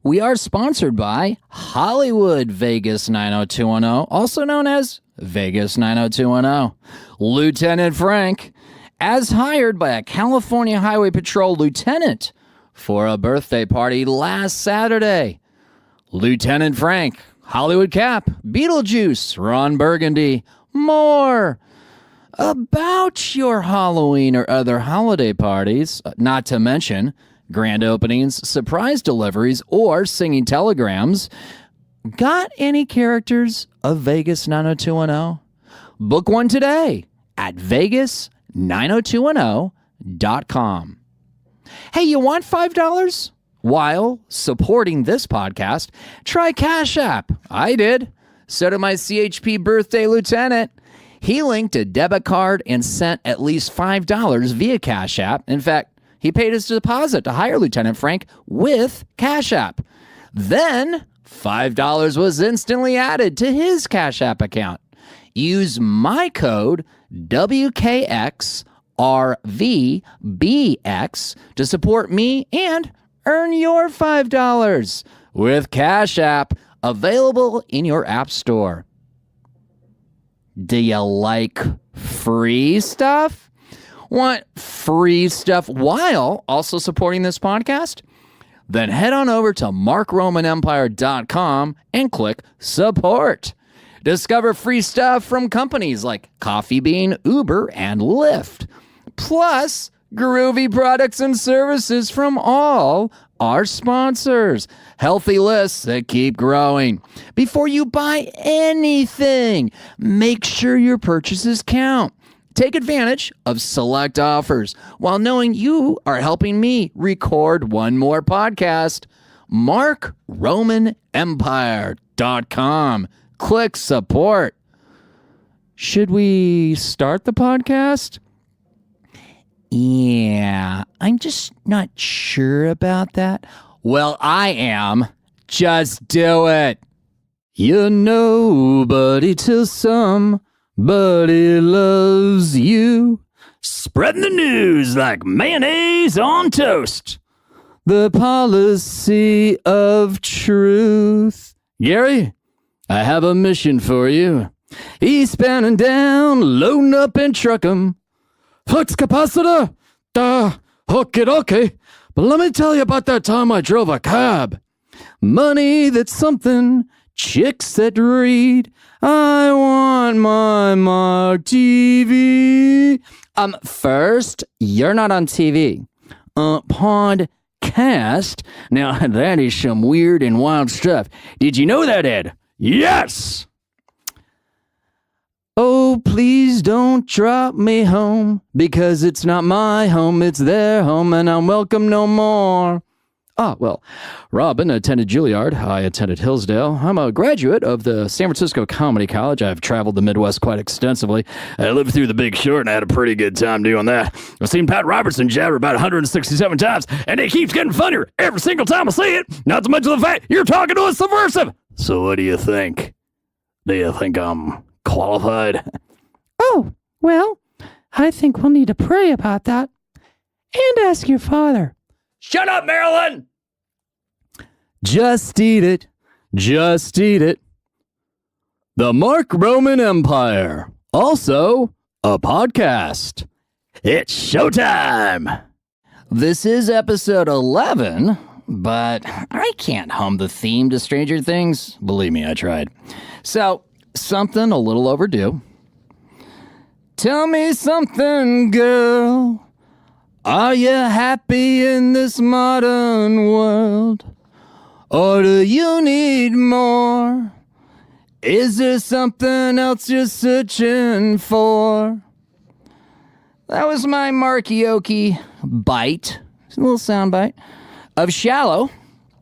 we are sponsored by Hollywood Vegas 90210, also known as Vegas 90210. Lieutenant Frank, as hired by a California Highway Patrol lieutenant for a birthday party last Saturday. Lieutenant Frank, Hollywood Cap, Beetlejuice, Ron Burgundy, more. About your Halloween or other holiday parties, not to mention grand openings, surprise deliveries, or singing telegrams. Got any characters of Vegas 90210? Book one today at Vegas90210.com. Hey, you want $5? While supporting this podcast, try Cash App. I did. So did my CHP birthday lieutenant. He linked a debit card and sent at least $5 via Cash App. In fact, he paid his deposit to hire Lieutenant Frank with Cash App. Then, $5 was instantly added to his Cash App account. Use my code WKXRVBX to support me and earn your $5 with Cash App, available in your app store. Do you like free stuff? Want free stuff while also supporting this podcast? Then head on over to markromanempire.com and click support. Discover free stuff from companies like Coffee Bean, Uber, and Lyft. Plus, groovy products and services from all our sponsors. Healthy lists that keep growing. Before you buy anything, make sure your purchases count. Take advantage of select offers while knowing you are helping me record one more podcast. MarkRomanEmpire.com. Click support. Should we start the podcast? Yeah, I'm just not sure about that. Well, I am. Just do it. You're nobody till somebody loves you. Spreading the news like mayonnaise on toast. The policy of truth. Gary, I have a mission for you. Eastbound and down, loading up and truck 'em. Flux capacitor? Okay. But let me tell you about that time I drove a cab. Money, that's something. Chicks that read. I want my Mark TV. First, you're not on TV. Podcast. Now, that is some weird and wild stuff. Did you know that, Ed? Yes! Oh, please don't drop me home, because it's not my home, it's their home, and I'm welcome no more. Well, Robin attended Juilliard. I attended Hillsdale. I'm a graduate of the San Francisco Comedy College. I've traveled the Midwest quite extensively. I lived through The Big Short, and I had a pretty good time doing that. I've seen Pat Robertson jabber about 167 times, and it keeps getting funnier every single time I see it. Not to mention the fact you're talking to a subversive. So what do you think? Do you think I'm qualified? Oh, well, I think we'll need to pray about that and ask your father. Shut up, Marilyn! Just eat it. Just eat it. The Mark Roman Empire. Also, a podcast. It's showtime! This is episode 11, but I can't hum the theme to Stranger Things. Believe me, I tried. So, something a little overdue. Tell me something, girl. Are you happy in this modern world? Or do you need more? Is there something else you're searching for? That was my Markioki bite, a little sound bite, of Shallow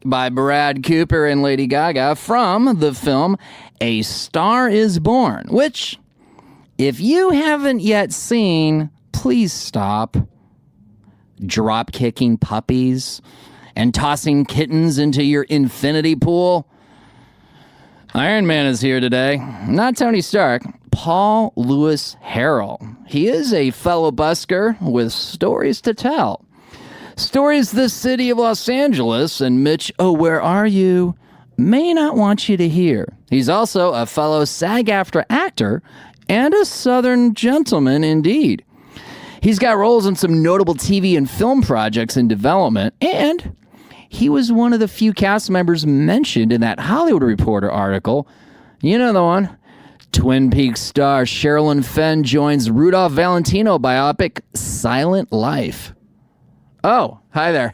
by Brad Cooper and Lady Gaga from the film A Star is Born, which, if you haven't yet seen, please stop. Drop-kicking puppies and tossing kittens into your infinity pool. Iron Man is here today. Not Tony Stark, Paul Louis Harrell. He is a fellow busker with stories to tell. Stories the city of Los Angeles and Mitch, oh, where are you, may not want you to hear. He's also a fellow SAG-AFTRA actor and a Southern gentleman indeed. He's got roles in some notable TV and film projects in development, and he was one of the few cast members mentioned in that Hollywood Reporter article. You know the one. Twin Peaks star Sherilyn Fenn joins Rudolph Valentino biopic Silent Life. Oh, hi there.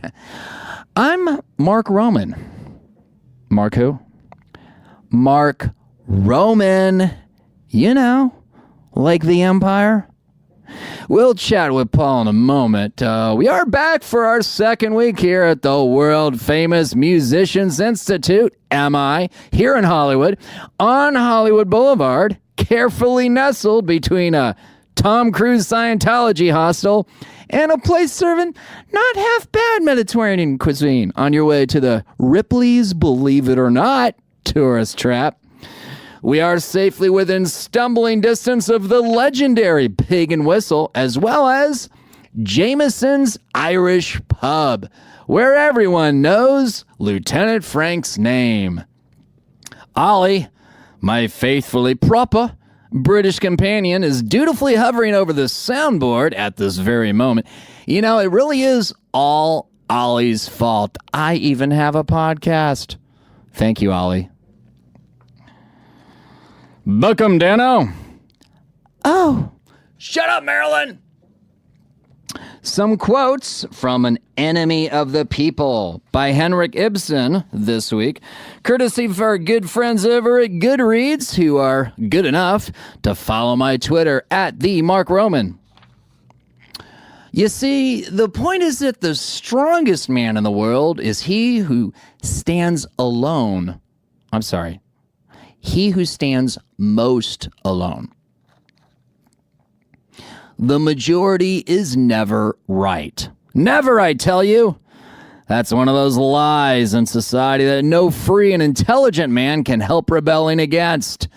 I'm Mark Roman. Mark who? Mark Roman. You know, like the Empire. We'll chat with Paul in a moment. We are back for our second week here at the world-famous Musicians Institute, MI, here in Hollywood, on Hollywood Boulevard, carefully nestled between a Tom Cruise Scientology hostel and a place serving not half-bad Mediterranean cuisine on your way to the Ripley's Believe It or Not tourist trap. We are safely within stumbling distance of the legendary Pig and Whistle, as well as Jameson's Irish Pub, where everyone knows Lieutenant Frank's name. Ollie, my faithfully proper British companion, is dutifully hovering over the soundboard at this very moment. You know, it really is all Ollie's fault. I even have a podcast. Thank you, Ollie. Book 'em, Dano. Oh, shut up, Marilyn. Some quotes from An Enemy of the People by Henrik Ibsen this week, courtesy of our good friends over at Goodreads, who are good enough to follow my Twitter at @TheMarkRoman. You see, the point is that the strongest man in the world is he who stands alone. I'm sorry. He who stands most alone. The majority is never right. Never, I tell you. That's one of those lies in society that no free and intelligent man can help rebelling against.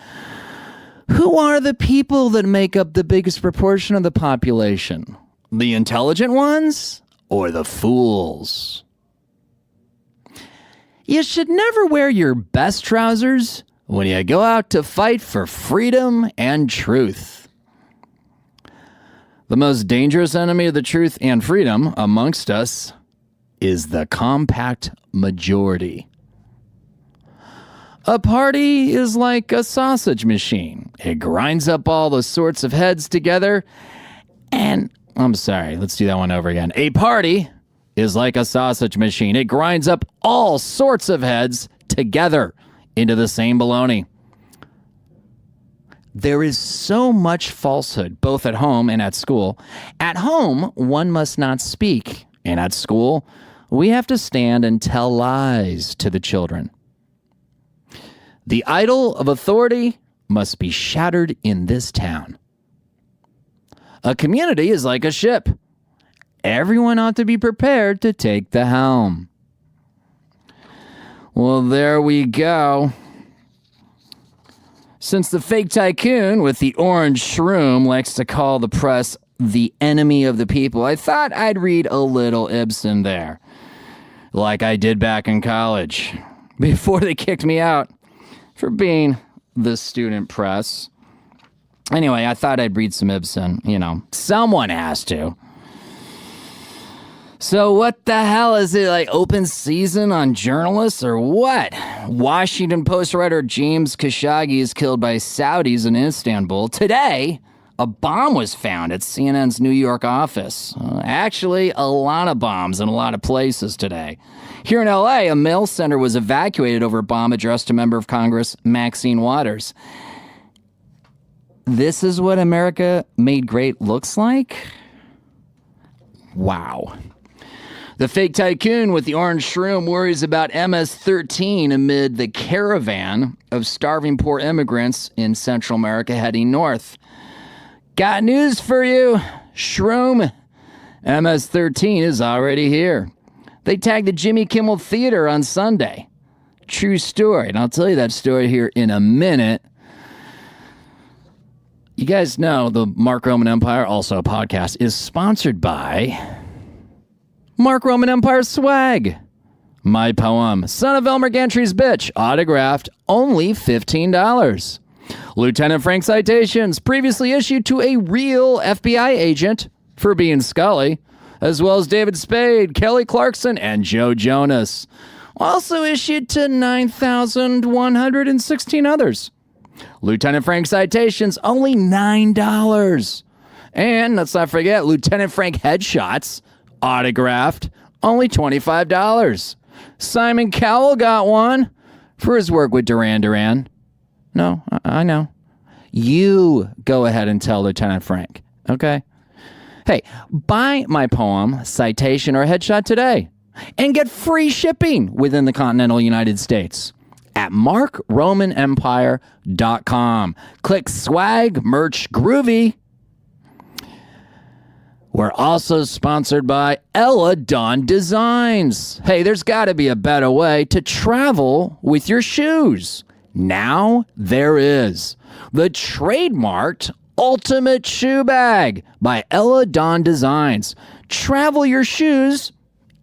Who are the people that make up the biggest proportion of the population? The intelligent ones or the fools? You should never wear your best trousers when you go out to fight for freedom and truth. The most dangerous enemy of the truth and freedom amongst us is the compact majority. A party is like a sausage machine. It grinds up all the sorts of heads together and... I'm sorry, let's do that one over again. A party is like a sausage machine. It grinds up all sorts of heads together into the same baloney. There is so much falsehood, both at home and at school. At home, one must not speak. And at school, we have to stand and tell lies to the children. The idol of authority must be shattered in this town. A community is like a ship. Everyone ought to be prepared to take the helm. Well, there we go. Since the fake tycoon with the orange shroom likes to call the press the enemy of the people, I thought I'd read a little Ibsen there, like I did back in college, before they kicked me out for being the student press. Anyway, I thought I'd read some Ibsen. You know, someone has to. So what the hell is it, like open season on journalists or what? Washington Post writer James Khashoggi is killed by Saudis in Istanbul. Today, a bomb was found at CNN's New York office. Actually, a lot of bombs in a lot of places today. Here in LA, a mail center was evacuated over a bomb addressed to member of Congress Maxine Waters. This is what America Made Great looks like? Wow. The fake tycoon with the orange shroom worries about MS-13 amid the caravan of starving poor immigrants in Central America heading north. Got news for you, shroom. MS-13 is already here. They tagged the Jimmy Kimmel Theater on Sunday. True story, and I'll tell you that story here in a minute. You guys know the Mark Roman Empire, also a podcast, is sponsored by Mark Roman Empire swag. My poem, Son of Elmer Gantry's Bitch, autographed, only $15. Lieutenant Frank citations, previously issued to a real FBI agent for being Scully, as well as David Spade, Kelly Clarkson, and Joe Jonas. Also issued to 9,116 others. Lieutenant Frank citations, only $9. And let's not forget, Lieutenant Frank headshots, autographed, only $25. Simon Cowell got one for his work with Duran Duran. No, I know. You go ahead and tell Lieutenant Frank, okay? Hey, buy my poem, citation, or headshot today and get free shipping within the continental United States at markromanempire.com. Click swag, merch, groovy. We're also sponsored by Ella Dawn Designs. Hey, there's got to be a better way to travel with your shoes. Now there is. The trademarked Ultimate Shoe Bag by Ella Dawn Designs. Travel your shoes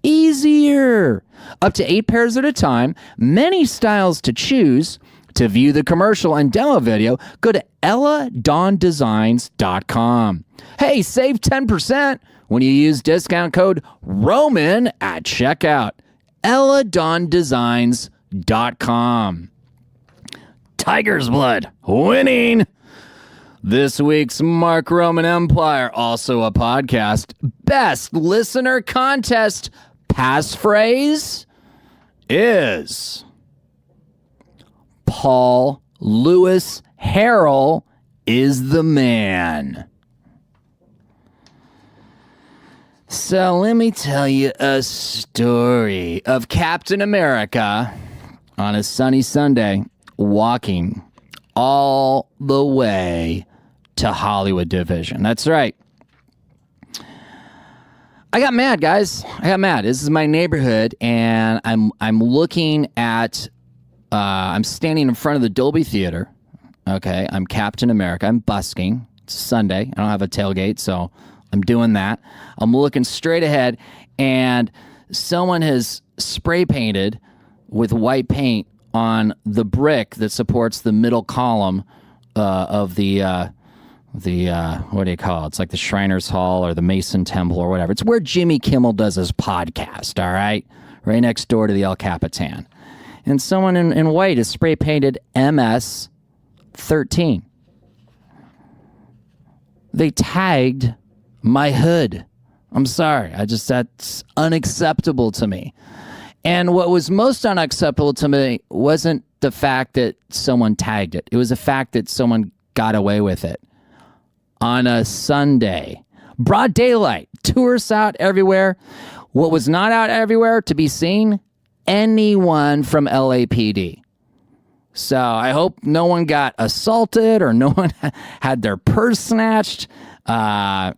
easier. Up to 8 pairs at a time, many styles to choose. To view the commercial and demo video, go to elladondesigns.com. Hey, save 10% when you use discount code ROMAN at checkout. elladondesigns.com. Tiger's Blood winning. This week's Mark Roman Empire, also a podcast, best listener contest passphrase is Paul Louis Harrell is the man. So let me tell you a story of Captain America on a sunny Sunday walking all the way to Hollywood Division. That's right. I got mad, guys. I got mad. This is my neighborhood, and I'm looking at I'm standing in front of the Dolby Theater. Okay, I'm Captain America. I'm busking. It's Sunday. I don't have a tailgate, so I'm doing that. I'm looking straight ahead, and someone has spray painted with white paint on the brick that supports the middle column of the what do you call it? It's like the Shriners Hall or the Mason Temple or whatever. It's where Jimmy Kimmel does his podcast, all right? Right next door to the El Capitan. And someone in white has spray painted MS-13. They tagged my hood. I'm sorry. That's unacceptable to me. And what was most unacceptable to me wasn't the fact that someone tagged it. It was the fact that someone got away with it. On a Sunday, broad daylight, tourists out everywhere. What was not out everywhere to be seen? Anyone from LAPD. So I hope no one got assaulted or no one had their purse snatched, because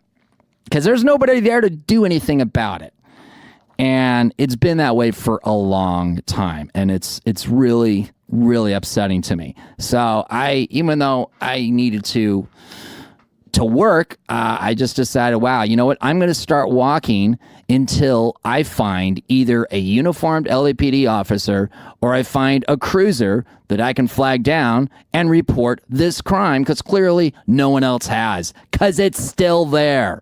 there's nobody there to do anything about it. And it's been that way for a long time, and it's really, really upsetting to me. So even though I needed to work, I just decided, wow, you know what? I'm going to start walking until I find either a uniformed LAPD officer or I find a cruiser that I can flag down and report this crime, because clearly no one else has, because it's still there.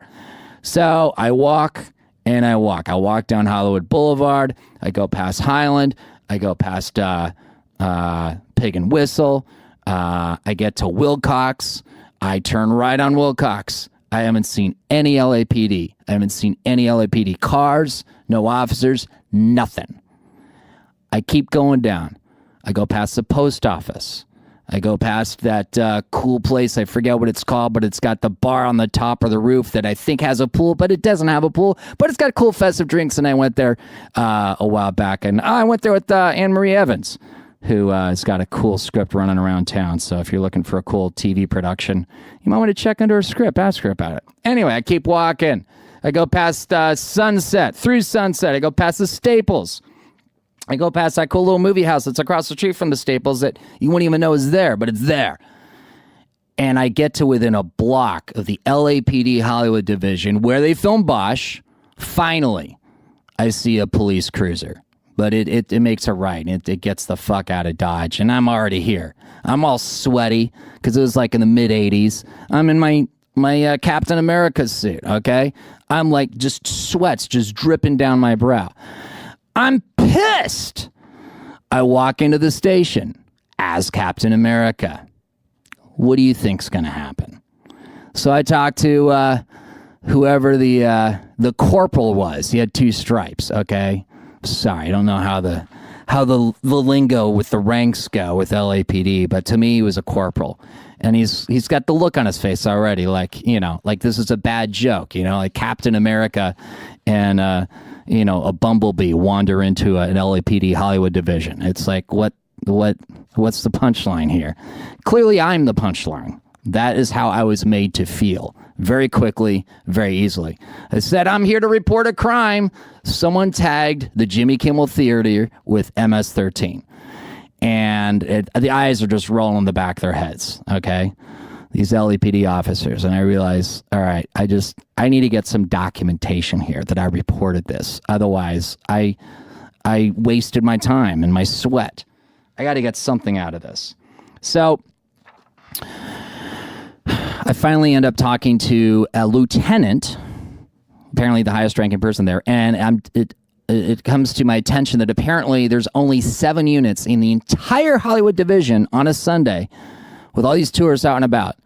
So I walk and I walk. I walk down Hollywood Boulevard. I go past Highland. I go past Pig and Whistle. I get to Wilcox. I turn right on Wilcox. I haven't seen any LAPD. I haven't seen any LAPD cars, no officers, nothing. I keep going down. I go past the post office. I go past that cool place. I forget what it's called, but it's got the bar on the top of the roof that I think has a pool, but it doesn't have a pool. But it's got cool festive drinks, and I went there a while back. And I went there with Anne-Marie Evans, who has got a cool script running around town. So if you're looking for a cool TV production, you might want to check into her script, ask her about it. Anyway, I keep walking. I go past Sunset, through Sunset. I go past the Staples. I go past that cool little movie house that's across the street from the Staples that you wouldn't even know is there, but it's there. And I get to within a block of the LAPD Hollywood Division where they film Bosch. Finally, I see a police cruiser, but it makes a right. It gets the fuck out of Dodge, and I'm already here. I'm all sweaty because it was like in the mid 80s. I'm in my Captain America suit, okay? I'm like just sweats just dripping down my brow. I'm pissed. I walk into the station as Captain America. What do you think's going to happen? So I talked to whoever the corporal was. He had 2 stripes, okay? Sorry, I don't know how the lingo with the ranks go with LAPD, but to me he was a corporal. And he's got the look on his face already, like this is a bad joke, like Captain America and a bumblebee wander into an LAPD Hollywood division. It's like what's the punchline here? Clearly I'm the punchline. That is how I was made to feel. Very quickly, very easily. I said, I'm here to report a crime. Someone tagged the Jimmy Kimmel Theater with MS-13. And the eyes are just rolling in the back of their heads, okay? These LAPD officers. And I realized, all right, I need to get some documentation here that I reported this. Otherwise, I wasted my time and my sweat. I got to get something out of this. So I finally end up talking to a lieutenant, apparently the highest ranking person there, and it comes to my attention that apparently there's only 7 units in the entire Hollywood division on a Sunday with all these tourists out and about,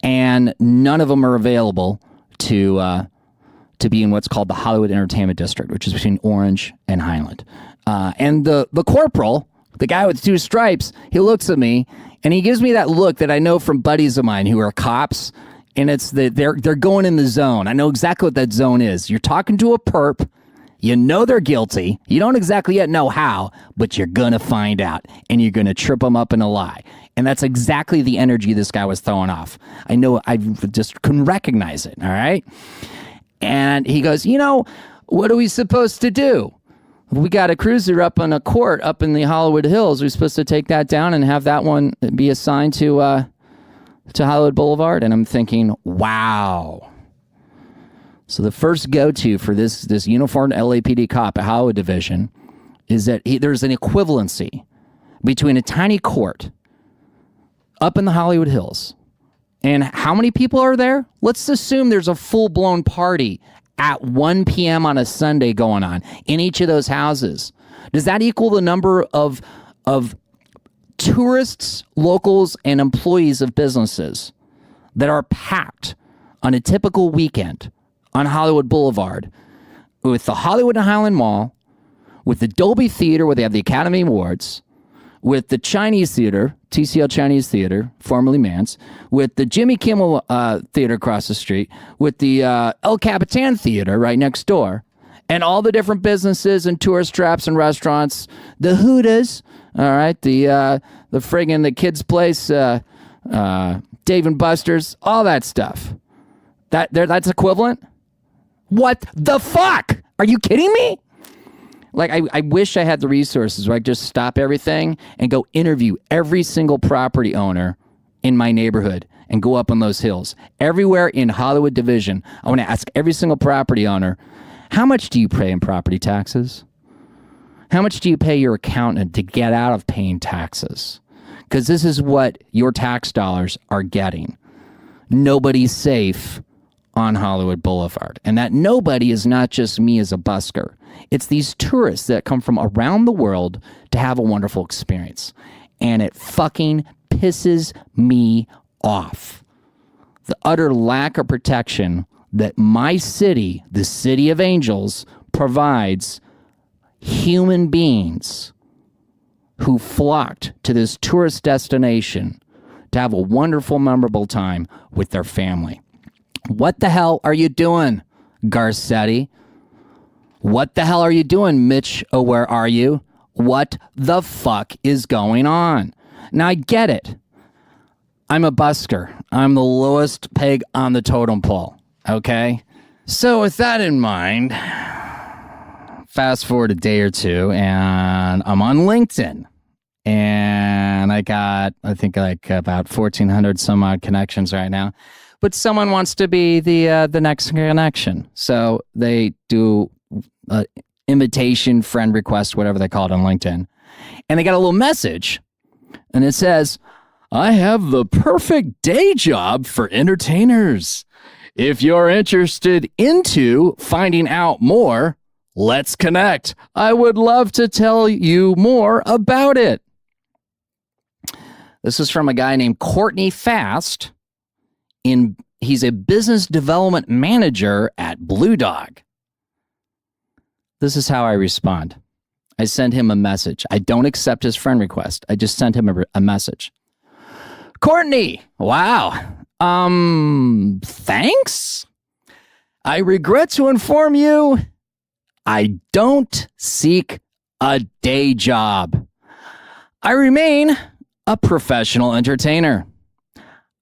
and none of them are available to be in what's called the Hollywood Entertainment District, which is between Orange and Highland. And the corporal, the guy with 2 stripes, he looks at me and he gives me that look that I know from buddies of mine who are cops, and it's that they're going in the zone. I know exactly what that zone is. You're talking to a perp, you know they're guilty, you don't exactly yet know how, but you're gonna find out, and you're gonna trip them up in a lie. And that's exactly the energy this guy was throwing off. I know, I just couldn't recognize it, all right? And he goes, what are we supposed to do? We got a cruiser up on a court up in the Hollywood Hills. We're supposed to take that down and have that one be assigned to Hollywood Boulevard. And I'm thinking, wow. So the first go-to for this uniformed LAPD cop at Hollywood Division is that there's an equivalency between a tiny court up in the Hollywood Hills and how many people are there? Let's assume there's a full-blown party at 1 p.m. on a Sunday going on in each of those houses. Does that equal the number of tourists, locals, and employees of businesses that are packed on a typical weekend on Hollywood Boulevard with the Hollywood and Highland Mall, with the Dolby Theater where they have the Academy Awards, with the Chinese Theater, TCL Chinese Theater, formerly Mann's, with the Jimmy Kimmel Theater across the street, with the El Capitan Theater right next door, and all the different businesses and tourist traps and restaurants, the Hooters, all right, the friggin' the kids' place, Dave and Buster's, all that stuff. That's equivalent? What the fuck? Are you kidding me? Like, I wish I had the resources where I could just stop everything and go interview every single property owner in my neighborhood and go up on those hills. Everywhere in Hollywood Division, I want to ask every single property owner, how much do you pay in property taxes? How much do you pay your accountant to get out of paying taxes? Because this is what your tax dollars are getting. Nobody's safe on Hollywood Boulevard. And that nobody is not just me as a busker. It's these tourists that come from around the world to have a wonderful experience. And it fucking pisses me off. The utter lack of protection that my city, the City of Angels, provides human beings who flocked to this tourist destination to have a wonderful, memorable time with their family. What the hell are you doing, Garcetti? What the hell are you doing, Mitch? Oh, where are you? What the fuck is going on? Now, I get it. I'm a busker. I'm the lowest peg on the totem pole, okay? So with that in mind, fast forward a day or two, and I'm on LinkedIn. And I got, I think, like about 1,400 some odd connections right now. But someone wants to be the next connection. So they do invitation, friend request, whatever they call it on LinkedIn. And they got a little message, and it says, I have the perfect day job for entertainers. If you're interested into finding out more, let's connect. I would love to tell you more about it. This is from a guy named Courtney Fast. He's a business development manager at Blue Dog. This is how I respond. I send him a message. I don't accept his friend request. I just sent him a message. Courtney, wow. Thanks. I regret to inform you, I don't seek a day job. I remain a professional entertainer.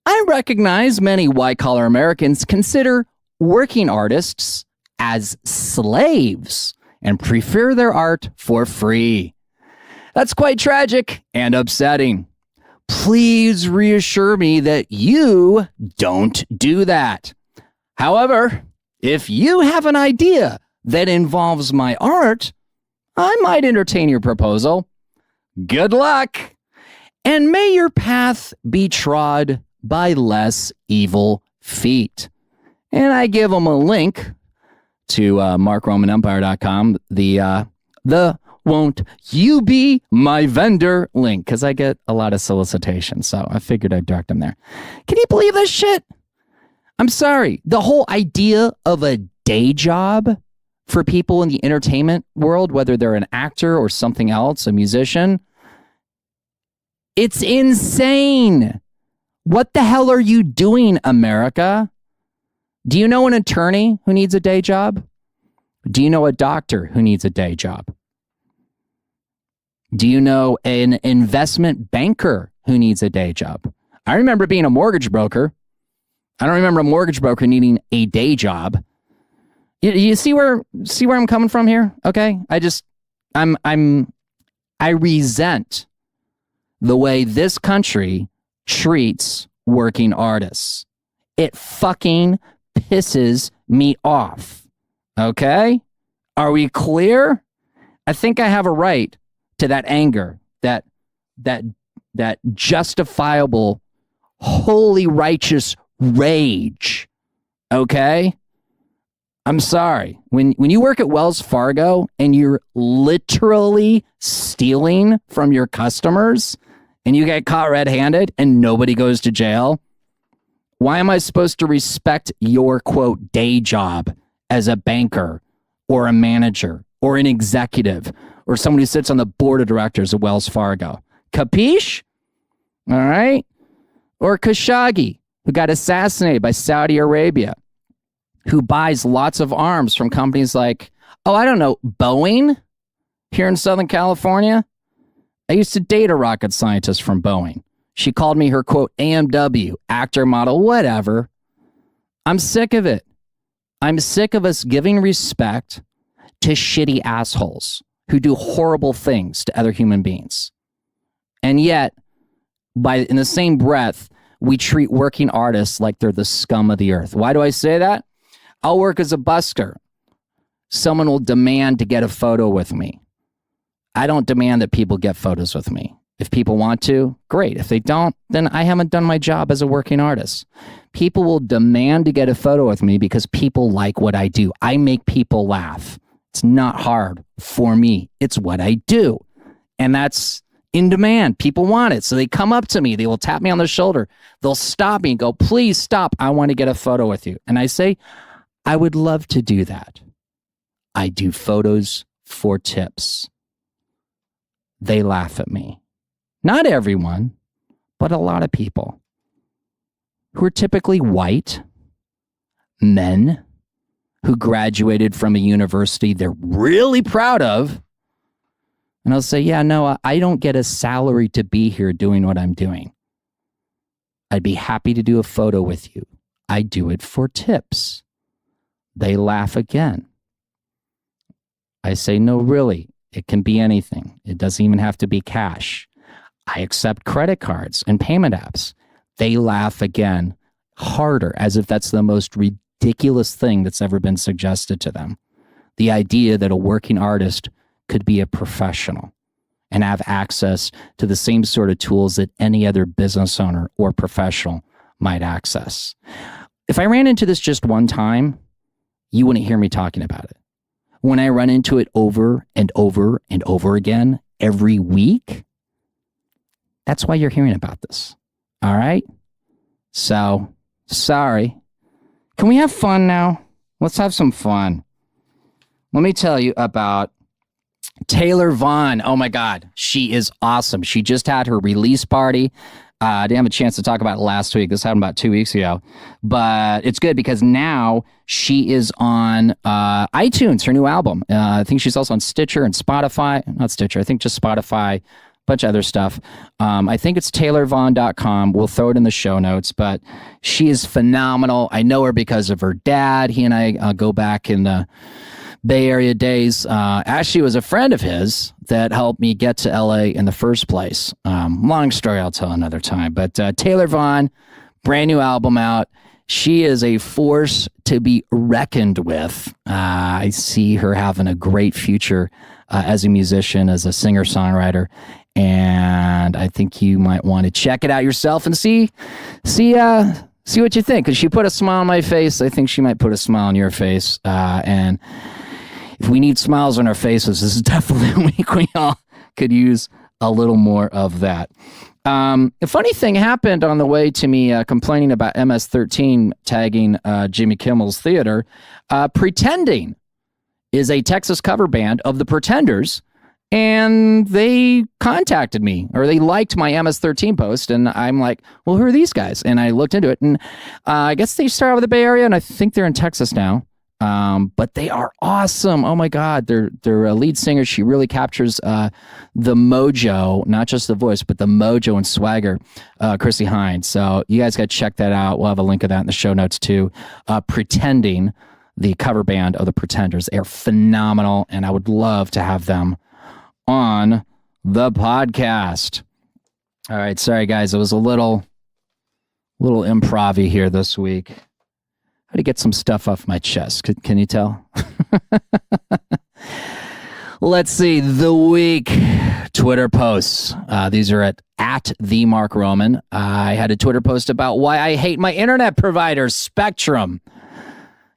I recognize many white-collar Americans consider working artists as slaves and prefer their art for free. That's quite tragic and upsetting. Please reassure me that you don't do that. However, if you have an idea that involves my art, I might entertain your proposal. Good luck, and may your path be trod by less evil feet. And I give them a link to markromanempire.com, the won't you be my vendor link, because I get a lot of solicitations, so I figured I'd direct them there. Can you believe this shit? I'm sorry. The whole idea of a day job for people in the entertainment world, whether they're an actor or something else, a musician, it's insane. What the hell are you doing, America? Do you know an attorney who needs a day job? Do you know a doctor who needs a day job? Do you know an investment banker who needs a day job? I remember being a mortgage broker. I don't remember a mortgage broker needing a day job. You see where I'm coming from here? Okay. I resent the way this country treats working artists. It fucking pisses me off. Okay? Are we clear? I think I have a right to that anger, that justifiable, holy righteous rage. Okay? I'm sorry. When you work at Wells Fargo and you're literally stealing from your customers and you get caught red-handed and nobody goes to jail, why am I supposed to respect your, quote, day job as a banker or a manager or an executive or somebody who sits on the board of directors of Wells Fargo? Capiche? All right? Or Khashoggi, who got assassinated by Saudi Arabia, who buys lots of arms from companies like, Boeing here in Southern California. I used to date a rocket scientist from Boeing. She called me her, quote, AMW, actor, model, whatever. I'm sick of it. I'm sick of us giving respect to shitty assholes who do horrible things to other human beings. And yet, in the same breath, we treat working artists like they're the scum of the earth. Why do I say that? I'll work as a busker. Someone will demand to get a photo with me. I don't demand that people get photos with me. If people want to, great. If they don't, then I haven't done my job as a working artist. People will demand to get a photo with me because people like what I do. I make people laugh. It's not hard for me. It's what I do. And that's in demand. People want it. So they come up to me. They will tap me on the shoulder. They'll stop me and go, please stop. I want to get a photo with you. And I say, I would love to do that. I do photos for tips. They laugh at me. Not everyone, but a lot of people who are typically white, men who graduated from a university they're really proud of. And I'll say, yeah, no, I don't get a salary to be here doing what I'm doing. I'd be happy to do a photo with you. I do it for tips. They laugh again. I say, no, really, it can be anything. It doesn't even have to be cash. I accept credit cards and payment apps. They laugh again, harder, as if that's the most ridiculous thing that's ever been suggested to them. the idea that a working artist could be a professional and have access to the same sort of tools that any other business owner or professional might access. If I ran into this just one time, you wouldn't hear me talking about it. When I run into it over and over and over again every week, that's why you're hearing about this. All right? So, sorry. Can we have fun now? Let's have some fun. Let me tell you about Taylor Vaughn. Oh my God, she is awesome. She just had her release party. I didn't have a chance to talk about it last week. This happened about 2 weeks ago. But it's good because now she is on iTunes, her new album. I think she's also on Stitcher and Spotify. Not Stitcher, I think just Spotify, a bunch of other stuff. I think it's taylorvaughn.com. We'll throw it in the show notes. But she is phenomenal. I know her because of her dad. He and I go back in the Bay Area days. Ashley was a friend of his that helped me get to LA in the first place. Long story I'll tell another time. But Taylor Vaughn, brand new album out. She is a force to be reckoned with. I see her having a great future as a musician, as a singer-songwriter. And I think you might want to check it out yourself and see what you think. Because she put a smile on my face. I think she might put a smile on your face. And if we need smiles on our faces, this is definitely a week we all could use a little more of that. A funny thing happened on the way to me complaining about MS-13 tagging Jimmy Kimmel's Theater. Pretending is a Texas cover band of the Pretenders, and they contacted me, or they liked my MS-13 post, and I'm like, well, who are these guys? And I looked into it, and I guess they started with the Bay Area, and I think they're in Texas now. But they are awesome. Oh my God. They're a lead singer. She really captures, the mojo, not just the voice, but the mojo and swagger, Chrissy Hines. So you guys got to check that out. We'll have a link of that in the show notes too. Pretending, the cover band of the Pretenders. They're phenomenal. And I would love to have them on the podcast. All right. Sorry guys. It was a little improv-y here this week. To get some stuff off my chest. Can you tell? Let's see. The week Twitter posts. These are at the Mark Roman. I had a Twitter post about why I hate my internet provider, Spectrum.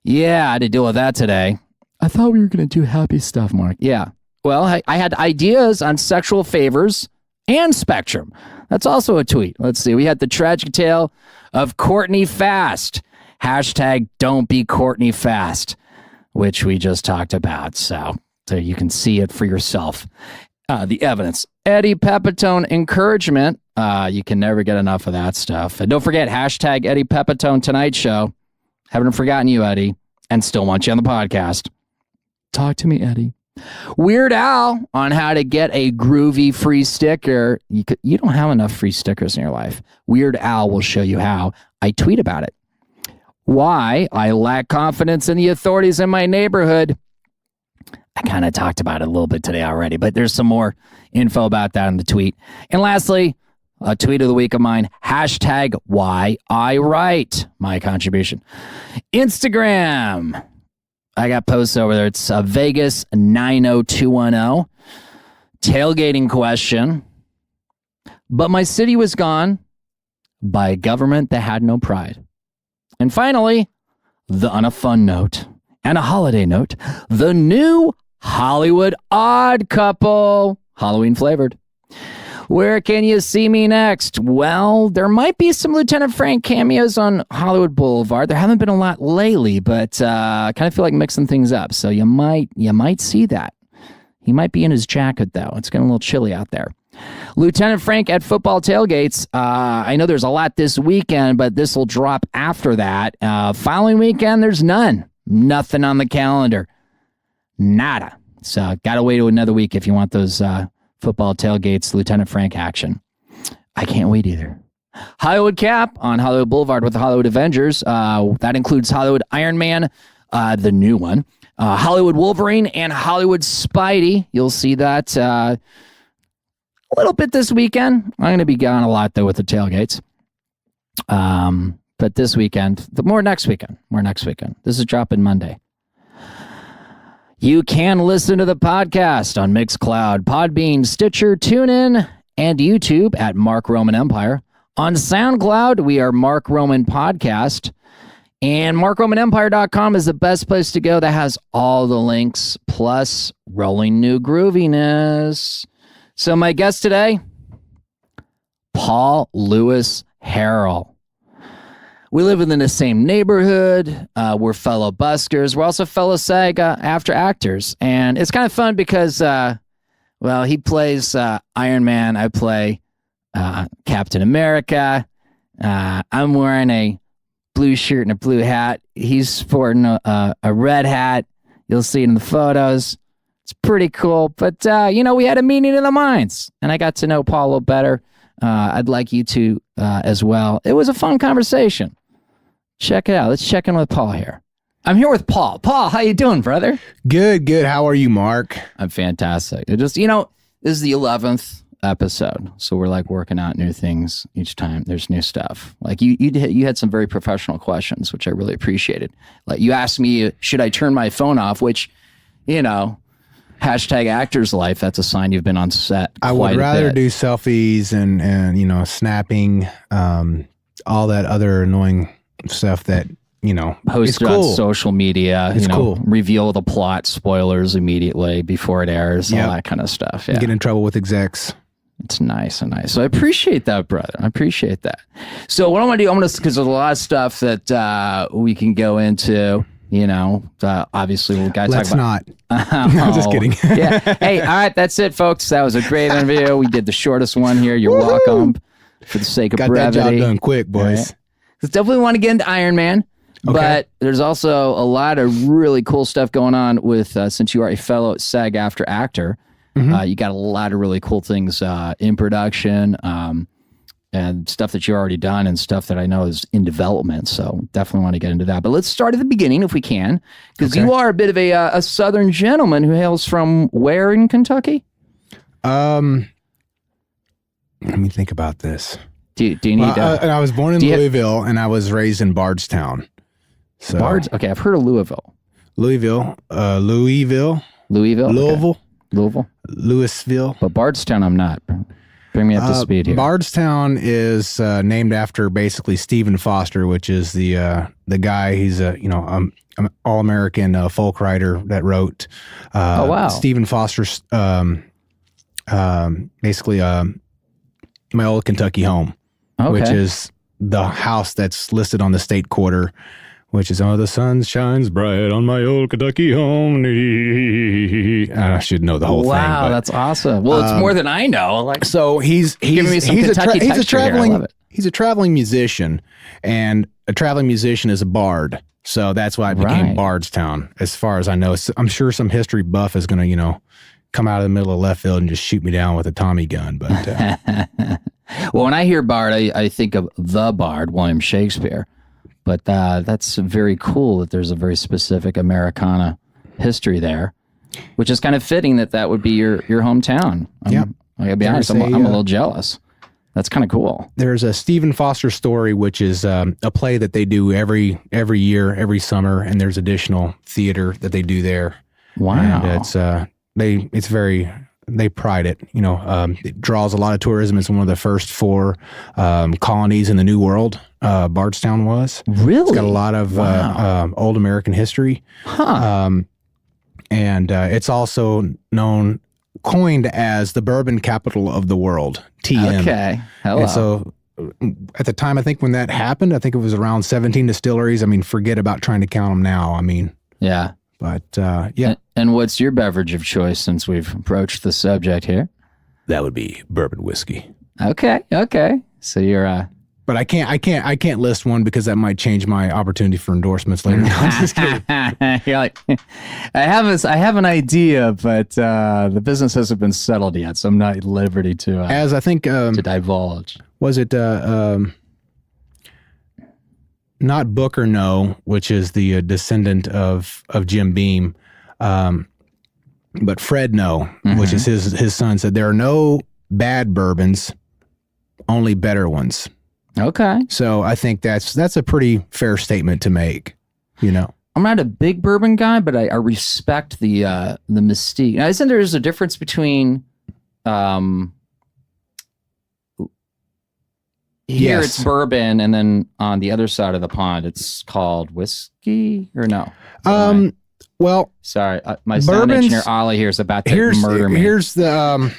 Yeah, I had to deal with that today. I thought we were going to do happy stuff, Mark. Yeah. Well, I had ideas on sexual favors and Spectrum. That's also a tweet. Let's see. We had the tragic tale of Courtney Fast. Hashtag don't be Courtney Fast, which we just talked about. So you can see it for yourself. The evidence. Eddie Pepitone encouragement. You can never get enough of that stuff. And don't forget, hashtag Eddie Pepitone Tonight Show. Haven't forgotten you, Eddie, and still want you on the podcast. Talk to me, Eddie. Weird Al on how to get a groovy free sticker. You don't have enough free stickers in your life. Weird Al will show you how. I tweet about it. Why I lack confidence in the authorities in my neighborhood. I kind of talked about it a little bit today already, but there's some more info about that in the tweet. And lastly, a tweet of the week of mine, hashtag why I write, my contribution. Instagram. I got posts over there. It's Vegas 90210. Tailgating question. But my city was gone by a government that had no pride. And finally, on a fun note and a holiday note, the new Hollywood Odd Couple, Halloween flavored. Where can you see me next? Well, there might be some Lieutenant Frank cameos on Hollywood Boulevard. There haven't been a lot lately, but I kind of feel like mixing things up. So you might see that. He might be in his jacket, though. It's getting a little chilly out there. Lieutenant Frank at football tailgates. I know there's a lot this weekend, but this will drop after that. Following weekend, there's none. Nothing on the calendar. Nada. So gotta wait to another week if you want those football tailgates, Lieutenant Frank action. I can't wait either. Hollywood Cap on Hollywood Boulevard with the Hollywood Avengers. That includes Hollywood Ironman, the new one, Hollywood Wolverine, and Hollywood Spidey. You'll see that a little bit this weekend. I'm going to be gone a lot, though, with the tailgates. But this weekend, more next weekend. This is dropping Monday. You can listen to the podcast on Mixcloud, Podbean, Stitcher, TuneIn, and YouTube at Mark Roman Empire. On SoundCloud, we are Mark Roman Podcast. And MarkRomanEmpire.com is the best place to go. That has all the links, plus rolling new grooviness. So my guest today, Paul Louis Harrell. We live within the same neighborhood. We're fellow buskers. We're also fellow SAG-AFTRA actors. And it's kind of fun because, he plays Iron Man. I play Captain America. I'm wearing a blue shirt and a blue hat. He's sporting a red hat. You'll see it in the photos. It's pretty cool. But, we had a meeting of the minds. And I got to know Paul a little better. I'd like you to as well. It was a fun conversation. Check it out. Let's check in with Paul here. I'm here with Paul. Paul, how you doing, brother? Good. How are you, Mark? I'm fantastic. It just, this is the 11th episode, so we're like working out new things each time. There's new stuff. Like you had some very professional questions, which I really appreciated. Like you asked me, should I turn my phone off? Which, hashtag actor's life. That's a sign you've been on set. I would rather do selfies and snapping, all that other annoying stuff that post it on social media. It's cool. Reveal the plot, spoilers immediately before it airs. All that kind of stuff. Yeah. Get in trouble with execs. It's nice. So I appreciate that, brother. I appreciate that. So what I'm gonna do, because there's a lot of stuff that we can go into. Obviously we got to talk about. Let's not. No, just kidding. Yeah. Hey, all right, that's it, folks. That was a great interview. We did the shortest one here. You're welcome. For the sake of brevity. Got that job done quick, boys. Right. Definitely want to get into Iron Man. Okay. But there's also a lot of really cool stuff going on with, since you are a fellow SAG-AFTRA actor, you got a lot of really cool things in production and stuff that you've already done and stuff that I know is in development. So definitely want to get into that. But let's start at the beginning if we can, because you are a bit of a Southern gentleman who hails from where in Kentucky? Let me think about this. Do you need I was born in Louisville and I was raised in Bardstown. So Okay, I've heard of Louisville. Louisville. But Bardstown, I'm not. Bring me up to speed here. Bardstown is named after basically Stephen Foster, which is the guy. He's a all-American folk writer that wrote. Stephen Foster's basically My Old Kentucky Home, which is the house that's listed on the state quarter. Which is, the sun shines bright on my old Kentucky home. I should know the whole thing. Wow, that's awesome. Well, it's more than I know. So he's a traveling musician, and a traveling musician is a bard. So that's why it became Bardstown. As far as I know, I'm sure some history buff is going to, come out of the middle of left field and just shoot me down with a Tommy gun. But well, when I hear bard, I think of the Bard, William Shakespeare. But that's very cool that there's a very specific Americana history there, which is kind of fitting that would be your hometown. I gotta be honest, I'm a little jealous. That's kind of cool. There's a Stephen Foster story, which is a play that they do every year, every summer, and there's additional theater that they do there. Wow. And they pride it. It draws a lot of tourism. It's one of the first 4 colonies in the New World. Bardstown was. Really? It's got a lot of old American history. And it's also coined as the bourbon capital of the world, TM. Okay. Hello. And so at the time, I think when that happened, I think it was around 17 distilleries. Forget about trying to count them now. Yeah. But yeah. And what's your beverage of choice since we've broached the subject here? That would be bourbon whiskey. Okay. So you're but I can't list one because that might change my opportunity for endorsements later. No, I'm just kidding. You're like, I have an idea, but the business hasn't been settled yet, so I'm not at liberty to as I think to divulge. Was it not Booker No, which is the descendant of Jim Beam, but Fred No, which is his son, said there are no bad bourbons, only better ones. Okay. So I think that's a pretty fair statement to make, I'm not a big bourbon guy, but I respect the mystique. Now, isn't there's a difference between here it's bourbon, and then on the other side of the pond it's called whiskey, or no? Well, sorry, my sound engineer Ollie here is about to murder me. Here's the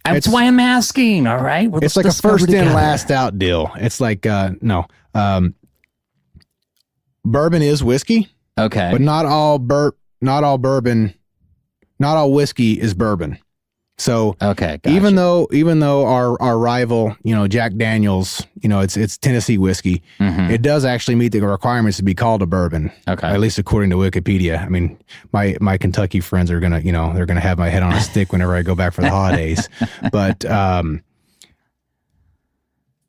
that's why I'm asking. All right, it's like a first in, last out deal. It's like bourbon is whiskey. Okay, but not all bourbon, not all whiskey is bourbon. So okay, gotcha. even though our rival, Jack Daniel's, it's Tennessee whiskey, it does actually meet the requirements to be called a bourbon. Okay, at least according to Wikipedia. I mean, my Kentucky friends are gonna, they're gonna have my head on a stick whenever I go back for the holidays. But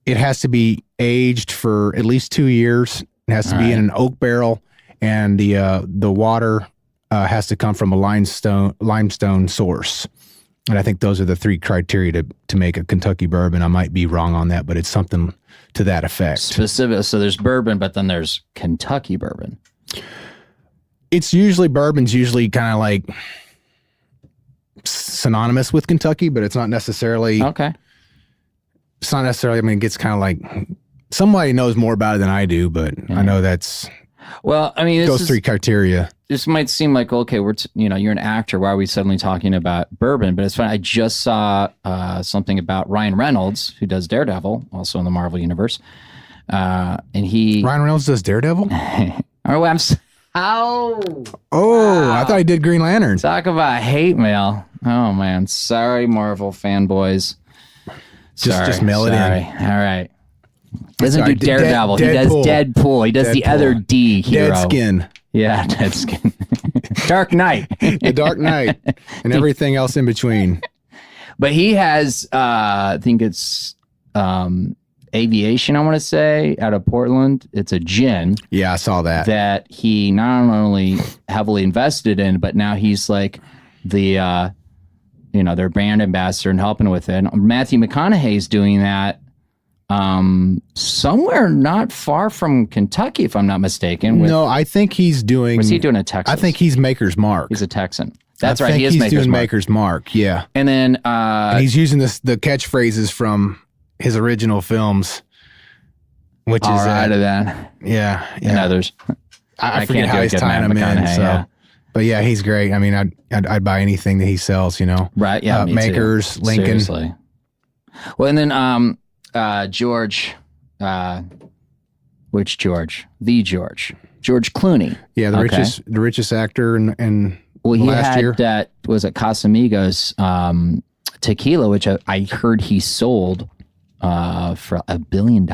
it has to be aged for at least 2 years. It has to be in an oak barrel, and the water has to come from a limestone source. And I think those are the 3 criteria to make a Kentucky bourbon. I might be wrong on that, but it's something to that effect. Specific. So there's bourbon, but then there's Kentucky bourbon. Bourbon's usually kind of like synonymous with Kentucky, but it's not necessarily. Okay. It's not necessarily. I mean, it gets kind of like somebody knows more about it than I do, but I know that's. Well, I mean, those 3 criteria. This might seem like, okay, you're an actor. Why are we suddenly talking about bourbon? But it's funny. I just saw something about Ryan Reynolds, who does Daredevil, also in the Marvel universe. And Ryan Reynolds does Daredevil? I thought he did Green Lantern. Talk about hate mail. Oh, man. Sorry, Marvel fanboys. Just mail it in. All right. He doesn't do Daredevil. He does Deadpool. He does the other D hero. Deadskin. Yeah, Deadskin. Dark Knight. The Dark Knight. And everything else in between. But he has, I think it's Aviation, I want to say, out of Portland. It's a gin. Yeah, I saw that. That he not only heavily invested in, but now he's like the, their brand ambassador and helping with it. Matthew McConaughey's doing that. Somewhere not far from Kentucky, if I'm not mistaken. No, I think he's doing. What's he doing in Texas? I think he's Maker's Mark. He's a Texan. That's right. He is Maker's Mark. Maker's Mark. Yeah. And then and he's using the catchphrases from his original films, which all is right of that. Yeah, and others. I forget how he's tying them in. So. Yeah. But yeah, he's great. I mean, I'd buy anything that he sells. Right? Yeah. Makers, too. Lincoln. Seriously. Well, and then George, which George? The George Clooney. Yeah, the richest actor in last year. That was at Casamigos tequila, which I heard he sold for $1 billion.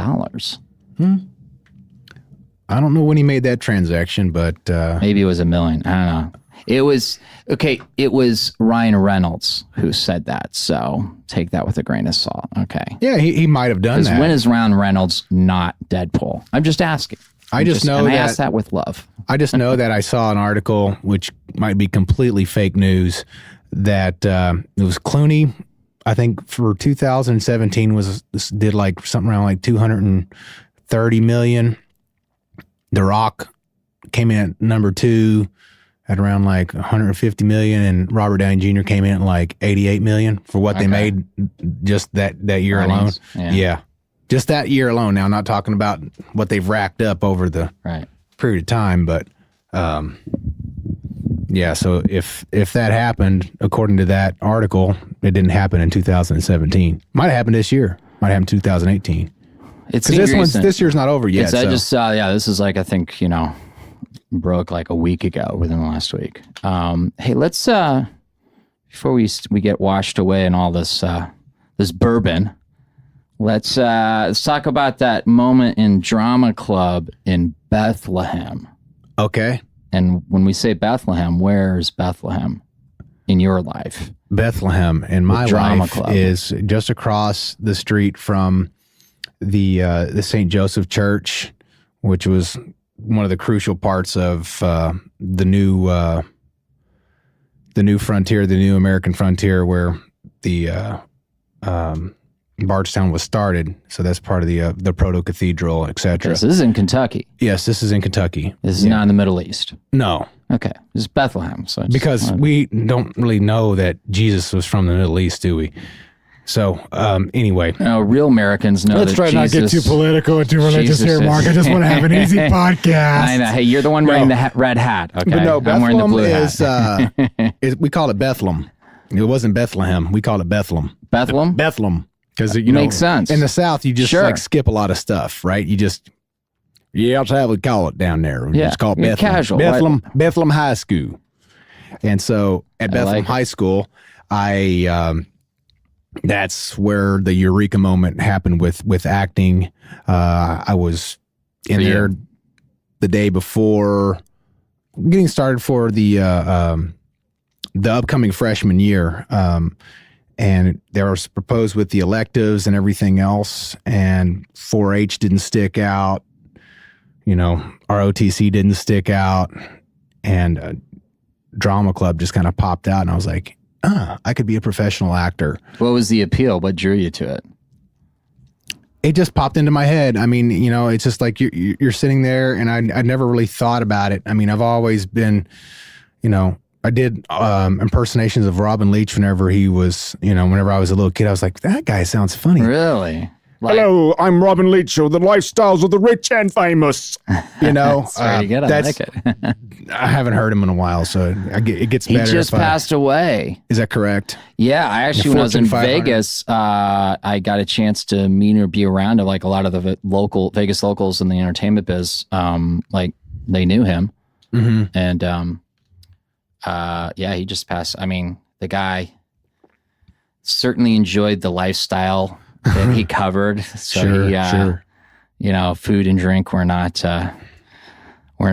I don't know when he made that transaction, but maybe it was $1 million. I don't know. It was Ryan Reynolds who said that, so take that with a grain of salt. Okay. Yeah, he might have done that. When is Ryan Reynolds not Deadpool? I'm just asking. I ask that with love. I just know that I saw an article, which might be completely fake news, that it was Clooney, I think for 2017 did like something around like $230 million. The Rock came in at number 2 at around like $150 million, and Robert Downey Jr. came in at like $88 million for what they made just that year alone. Yeah. Just that year alone. Now, I'm not talking about what they've racked up over the period of time, but yeah. So if that happened, according to that article, it didn't happen in 2017. Might have happened this year. Might have happened in 2018. This year's not over yet. I just saw. Yeah, this is like I think broke like a week ago, within the last week. Hey, let's before we get washed away in all this this bourbon, let's talk about that moment in Drama Club in Bethlehem. Okay. And when we say Bethlehem, where's Bethlehem in your life? Bethlehem in my life is just across the street from the St. Joseph Church, which was one of the crucial parts of the new frontier, the new American frontier, where the Bardstown was started. So that's part of the proto cathedral, etc. This is in Kentucky. Yes, this is in Kentucky. This is not in the Middle East. No. Okay, this is Bethlehem. So because we don't really know that Jesus was from the Middle East, do we? So anyway, real Americans know. Let's try not to get too political and too religious here, Mark. I just want to have an easy podcast. I know. Hey, you're the one wearing the red hat. Okay, but no, I'm wearing the blue hat. We call it Bethlehem. It wasn't Bethlehem. We call it Bethlehem. Bethlehem. Bethlehem, because makes sense. In the South, you just like skip a lot of stuff, right? You just that's how we call it down there. We just call it Bethlehem. Casual. Bethlehem High School. And so at Bethlehem High School, that's where the eureka moment happened with acting. I was in there the day before getting started for the upcoming freshman year. And there was proposed with the electives and everything else. And 4-H didn't stick out. ROTC didn't stick out. And drama club just kind of popped out. And I was like, I could be a professional actor. What was the appeal? What drew you to it? It just popped into my head. I mean, it's just like you're sitting there, and I never really thought about it. I mean, I've always been, I did impersonations of Robin Leach whenever he was, whenever I was a little kid. I was like, that guy sounds funny. Really? Hello, I'm Robin Leach of the Lifestyles of the Rich and Famous. That's very good. I like it. I haven't heard him in a while, so it gets better. He just passed away. Is that correct? Yeah, I actually, when I was in Vegas, I got a chance to meet or be around like a lot of the Vegas locals in the entertainment biz. Like they knew him, and he just passed. I mean, the guy certainly enjoyed the lifestyle that he covered. So sure. Food and drink were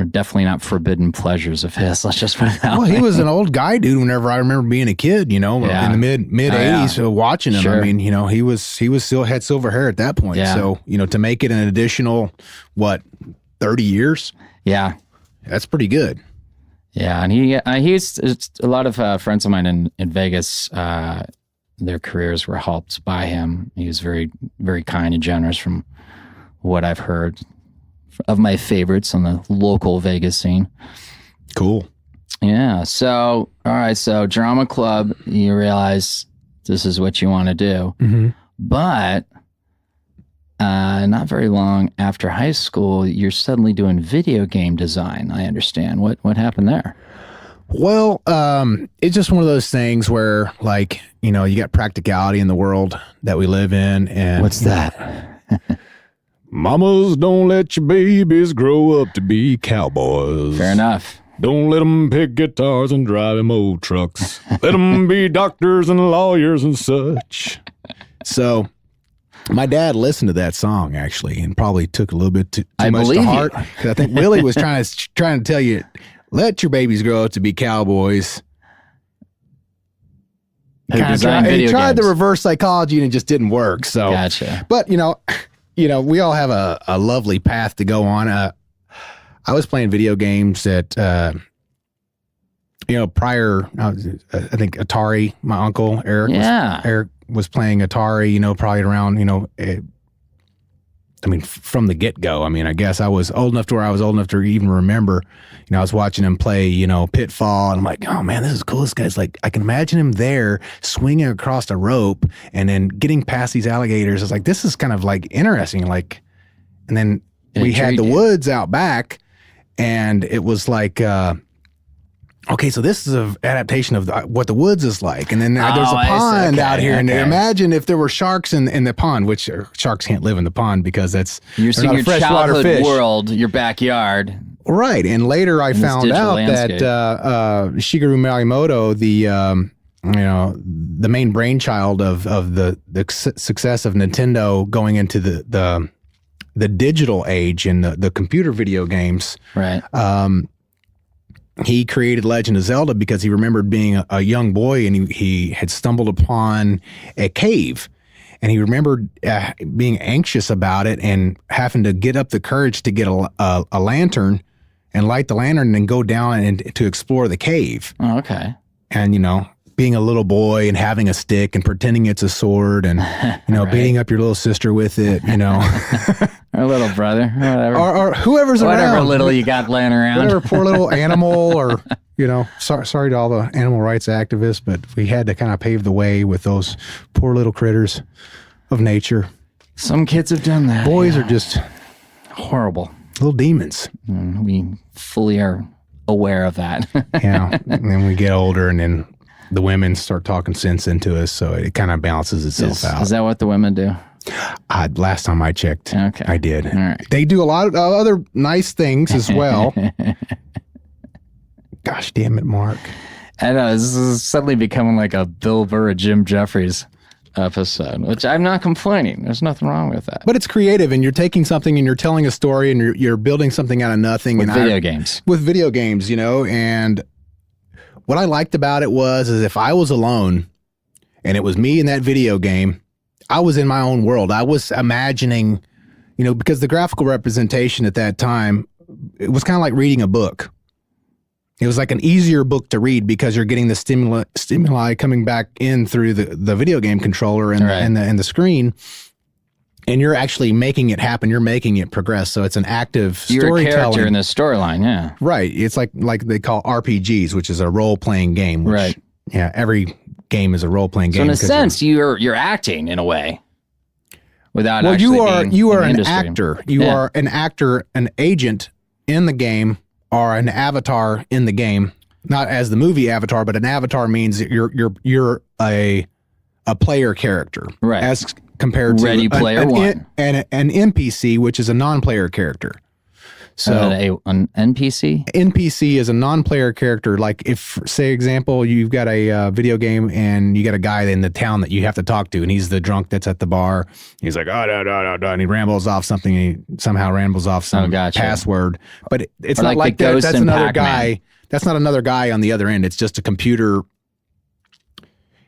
definitely not forbidden pleasures of his. Let's just put it that way. He was an old guy, dude. Whenever I remember being a kid, in the mid 80s, watching him. Sure. I mean, he was still had silver hair at that point. Yeah. So, to make it an additional 30 years? Yeah. That's pretty good. Yeah, and he's a lot of friends of mine in Vegas, their careers were helped by him. He was very, very kind and generous from what I've heard of my favorites on the local Vegas scene. Cool. Yeah. So, all right. So drama club, you realize this is what you want to do. Mm-hmm. But not very long after high school, you're suddenly doing video game design. I understand. What happened there? Well, it's just one of those things where, you got practicality in the world that we live in. And what's that? Mamas, don't let your babies grow up to be cowboys. Fair enough. Don't let them pick guitars and drive them old trucks. Let them be doctors and lawyers and such. So my dad listened to that song, actually, and probably took a little bit too much to heart. Because I think Willie was trying to tell you, let your babies grow up to be cowboys. He tried the reverse psychology and it just didn't work. So, gotcha. But, we all have a lovely path to go on. I was playing video games at, prior, I think Atari, my uncle, Eric was playing Atari, probably around, from the get-go. I guess I was old enough to where I was old enough to even remember, I was watching him play, Pitfall, and I'm like, oh man, this is cool. This guy's like, I can imagine him there swinging across a rope and then getting past these alligators. I was like, this is kind of interesting. And then we had the woods out back, and it was like, okay, so this is an adaptation of what the woods is like. And then there's a pond out here. And imagine if there were sharks in the pond, which sharks can't live in the pond because you're seeing your childhood world, your backyard. Right. And later I found out that Shigeru Miyamoto, the main brainchild of the success of Nintendo going into the digital age and the computer video games. Right. He created Legend of Zelda because he remembered being a young boy and he had stumbled upon a cave, and he remembered being anxious about it and having to get up the courage to get a lantern and light the lantern and go down and to explore the cave. Oh, okay. And, being being a little boy and having a stick and pretending it's a sword and, right. beating up your little sister with it, Or little brother, whatever. Or whoever's whatever around. Little you got laying around. Whatever poor little animal or, sorry to all the animal rights activists, but we had to kind of pave the way with those poor little critters of nature. Some kids have done that. Boys are just horrible. Little demons. We fully are aware of that. And then we get older and then the women start talking sense into us, so it kind of balances itself out. Is that what the women do? Last time I checked, okay. I did. All right. They do a lot of other nice things as well. Gosh damn it, Mark. I know, this is suddenly becoming like a Bill Burr, Jim Jeffries episode, which I'm not complaining. There's nothing wrong with that. But it's creative, and you're taking something and you're telling a story and you're building something out of nothing. With video games. With video games, and what I liked about it is if I was alone and it was me in that video game, I was in my own world. I was imagining, because the graphical representation at that time, it was kind of like reading a book. It was like an easier book to read because you're getting the stimuli coming back in through the video game controller and the screen, and you're actually making it happen. You're making it progress. So it's an active storytelling. You're a character in the storyline, yeah. Right. It's like they call RPGs, which is a role-playing game. Which, right. Yeah, every game is a role-playing game. So in a sense, you're acting in a way. Without actually you are being an actor. You are an actor, an agent in the game, or an avatar in the game. Not as the movie Avatar, but an avatar means you're a player character, right? As compared to Ready Player One, and an NPC, which is a non-player character. So an NPC? NPC is a non-player character. Like if, say, example, you've got a video game and you got a guy in the town that you have to talk to, and he's the drunk that's at the bar. He's like, and he rambles off something. And he somehow rambles off some password. But it's not like that. That's another guy. That's not another guy on the other end. It's just a computer.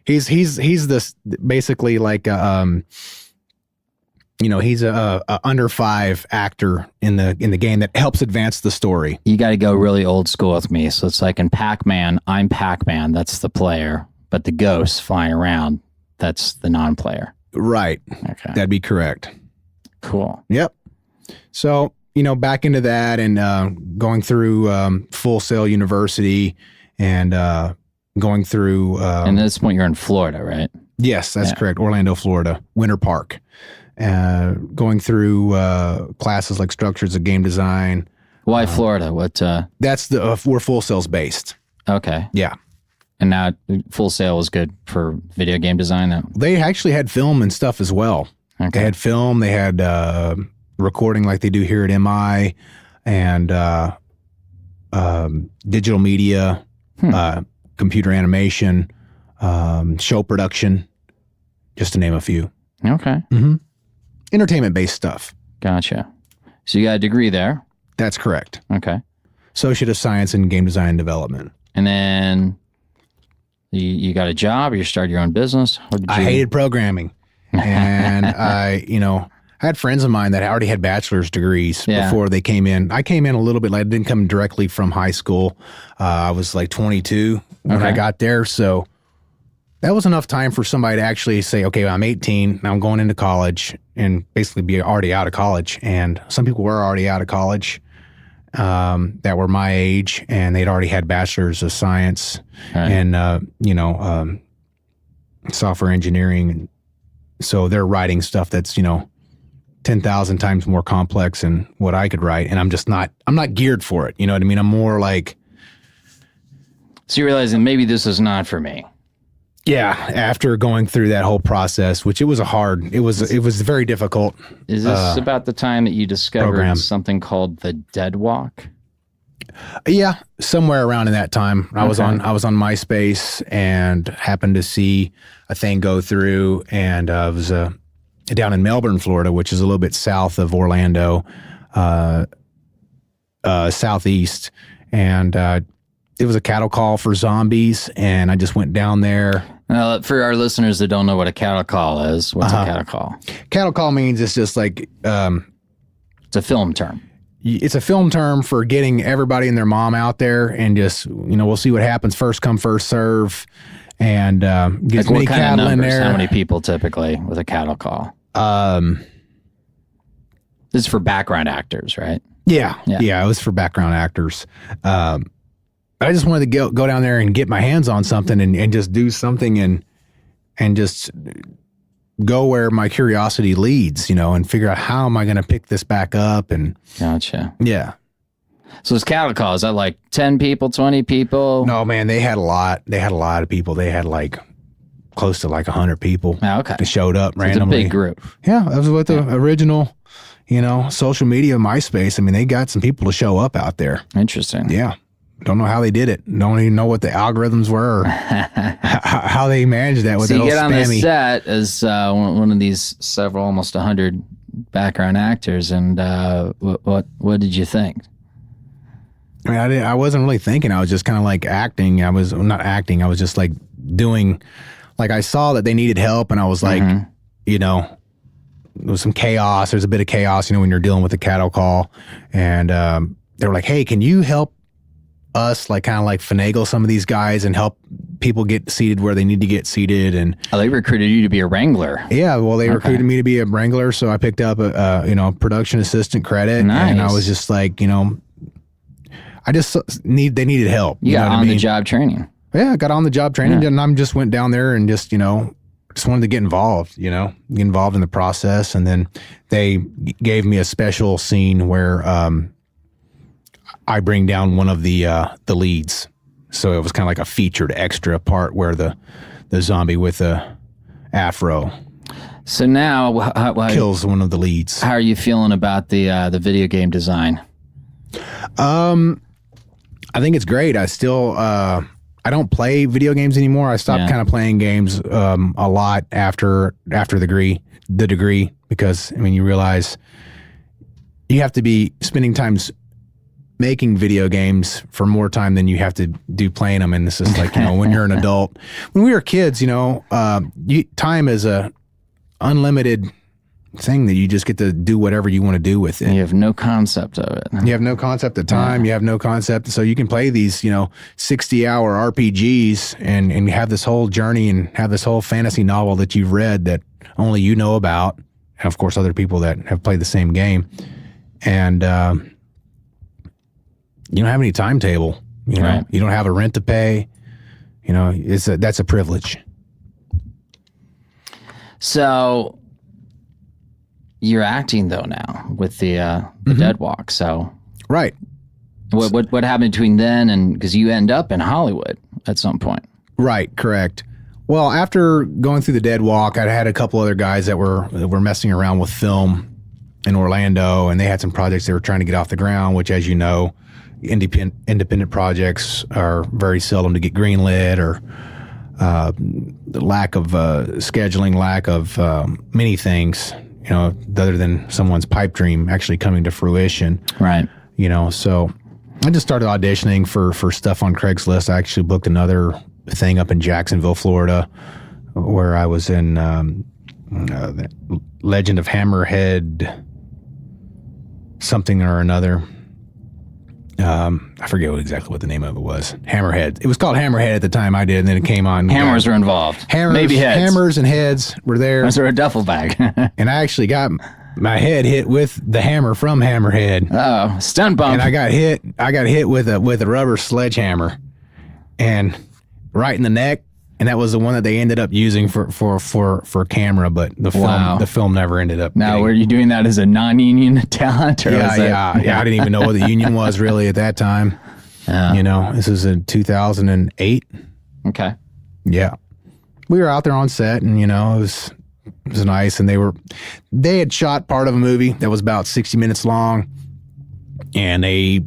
He's this basically like he's a under 5 actor in the game that helps advance the story. You got to go really old school with me. So it's like in Pac-Man, I'm Pac-Man. That's the player, but the ghosts flying around, that's the non-player. Right. Okay. That'd be correct. Cool. Yep. So, back into that and going through Full Sail University and going through... and at this point, you're in Florida, right? Yes, that's correct. Orlando, Florida. Winter Park. Going through classes like Structures of Game Design. Why Florida? What? That's where Full Sail's based. Okay. Yeah. And now Full Sail is good for video game design? They actually had film and stuff as well. Okay. They had film. They had recording like they do here at MI and digital media, computer animation, show production, just to name a few. Okay. Mm-hmm. Entertainment-based stuff. Gotcha. So you got a degree there? That's correct. Okay. Associate of Science in Game Design and Development. And then you got a job or you started your own business? I hated programming. And I had friends of mine that already had bachelor's degrees before they came in. I came in a little bit late. I didn't come directly from high school. I was like 22 when I got there. So that was enough time for somebody to actually say, okay, I'm 18, now I'm going into college, and basically be already out of college. And some people were already out of college that were my age, and they'd already had bachelors of science and, software engineering. And so they're writing stuff that's, 10,000 times more complex than what I could write. And I'm not geared for it. You know what I mean? I'm more like. So you're realizing maybe this is not for me. Yeah, after going through that whole process, which it was very difficult. Is this about the time that you discovered something called the Dead Walk? Yeah, somewhere around in that time. I was on MySpace and happened to see a thing go through, and it was down in Melbourne, Florida, which is a little bit south of Orlando, southeast, and it was a cattle call for zombies, and I just went down there. For our listeners that don't know what a cattle call is, what's a cattle call? Cattle call means it's just like... it's a film term. It's a film term for getting everybody and their mom out there and just, we'll see what happens. First come, first serve. and gets many cattle in there. How many people typically with a cattle call? This is for background actors, right? Yeah, it was for background actors. I just wanted to go down there and get my hands on something and just do something and just go where my curiosity leads, and figure out how am I going to pick this back up. And gotcha. Yeah. So it's cattle call. Is that like 10 people, 20 people? No, man, they had a lot. They had a lot of people. They had like close to like 100 people. Oh, okay. That showed up randomly. It's a big group. Yeah, that was what the original, social media, MySpace. I mean, they got some people to show up out there. Interesting. Yeah. Don't know how they did it. Don't even know what the algorithms were or how they managed that with that old spammy. So you get on the set as one of these almost 100 background actors, and what did you think? I mean, I wasn't really thinking. I was just kind of like acting. I was not acting. I was just like doing, like I saw that they needed help, and I was like, there was some chaos. There's a bit of chaos, when you're dealing with a cattle call, and they were like, "Hey, can you help us like kind of like finagle some of these guys and help people get seated where they need to get seated?" And they recruited you to be a wrangler. Yeah, well, they recruited me to be a wrangler, so I picked up a production assistant credit. Nice. And I was just like, they needed help. You got on the job training. Yeah, I got on the job training, and I just went down there and just wanted to get involved, get involved in the process. And then they gave me a special scene where I bring down one of the leads. So it was kind of like a featured extra part where the zombie with the afro. So now how kills one of the leads. How are you feeling about the video game design? I think it's great. I still I don't play video games anymore. I stopped kind of playing games a lot after the degree, because you realize you have to be spending times making video games for more time than you have to do playing them. And this is like, when you're an adult, when we were kids, time is a unlimited thing that you just get to do whatever you want to do with it. You have no concept of it. You have no concept of time. You have no concept. So you can play these, 60-hour RPGs and have this whole journey and have this whole fantasy novel that you've read that only you know about. And of course, other people that have played the same game. And, you don't have any timetable, Right. You don't have a rent to pay, that's a privilege. So you're acting though now with the Dead Walk. So right. What happened between then and, because you end up in Hollywood at some point. Right. Correct. Well, after going through the Dead Walk, I had a couple other guys that were messing around with film in Orlando, and they had some projects they were trying to get off the ground, which, as you know, independent projects are very seldom to get greenlit, or the lack of scheduling, lack of many things, other than someone's pipe dream actually coming to fruition. Right. So I just started auditioning for stuff on Craigslist. I actually booked another thing up in Jacksonville, Florida, where I was in the Legend of Hammerhead something or another. I forget exactly what the name of it was. Hammerhead. It was called Hammerhead at the time I did, and then it came on. Hammers were involved. Maybe heads. Hammers and heads were there. Was there a duffel bag? And I actually got my head hit with the hammer from Hammerhead. Oh, stun bump. And I got hit with a rubber sledgehammer, and right in the neck. And that was the one that they ended up using for camera, but the film never ended up. Now, were you doing that as a non-union talent? Or yeah. I didn't even know what the union was really at that time. This was in 2008. Okay. Yeah, we were out there on set, and it was nice. And they had shot part of a movie that was about 60 minutes long, and they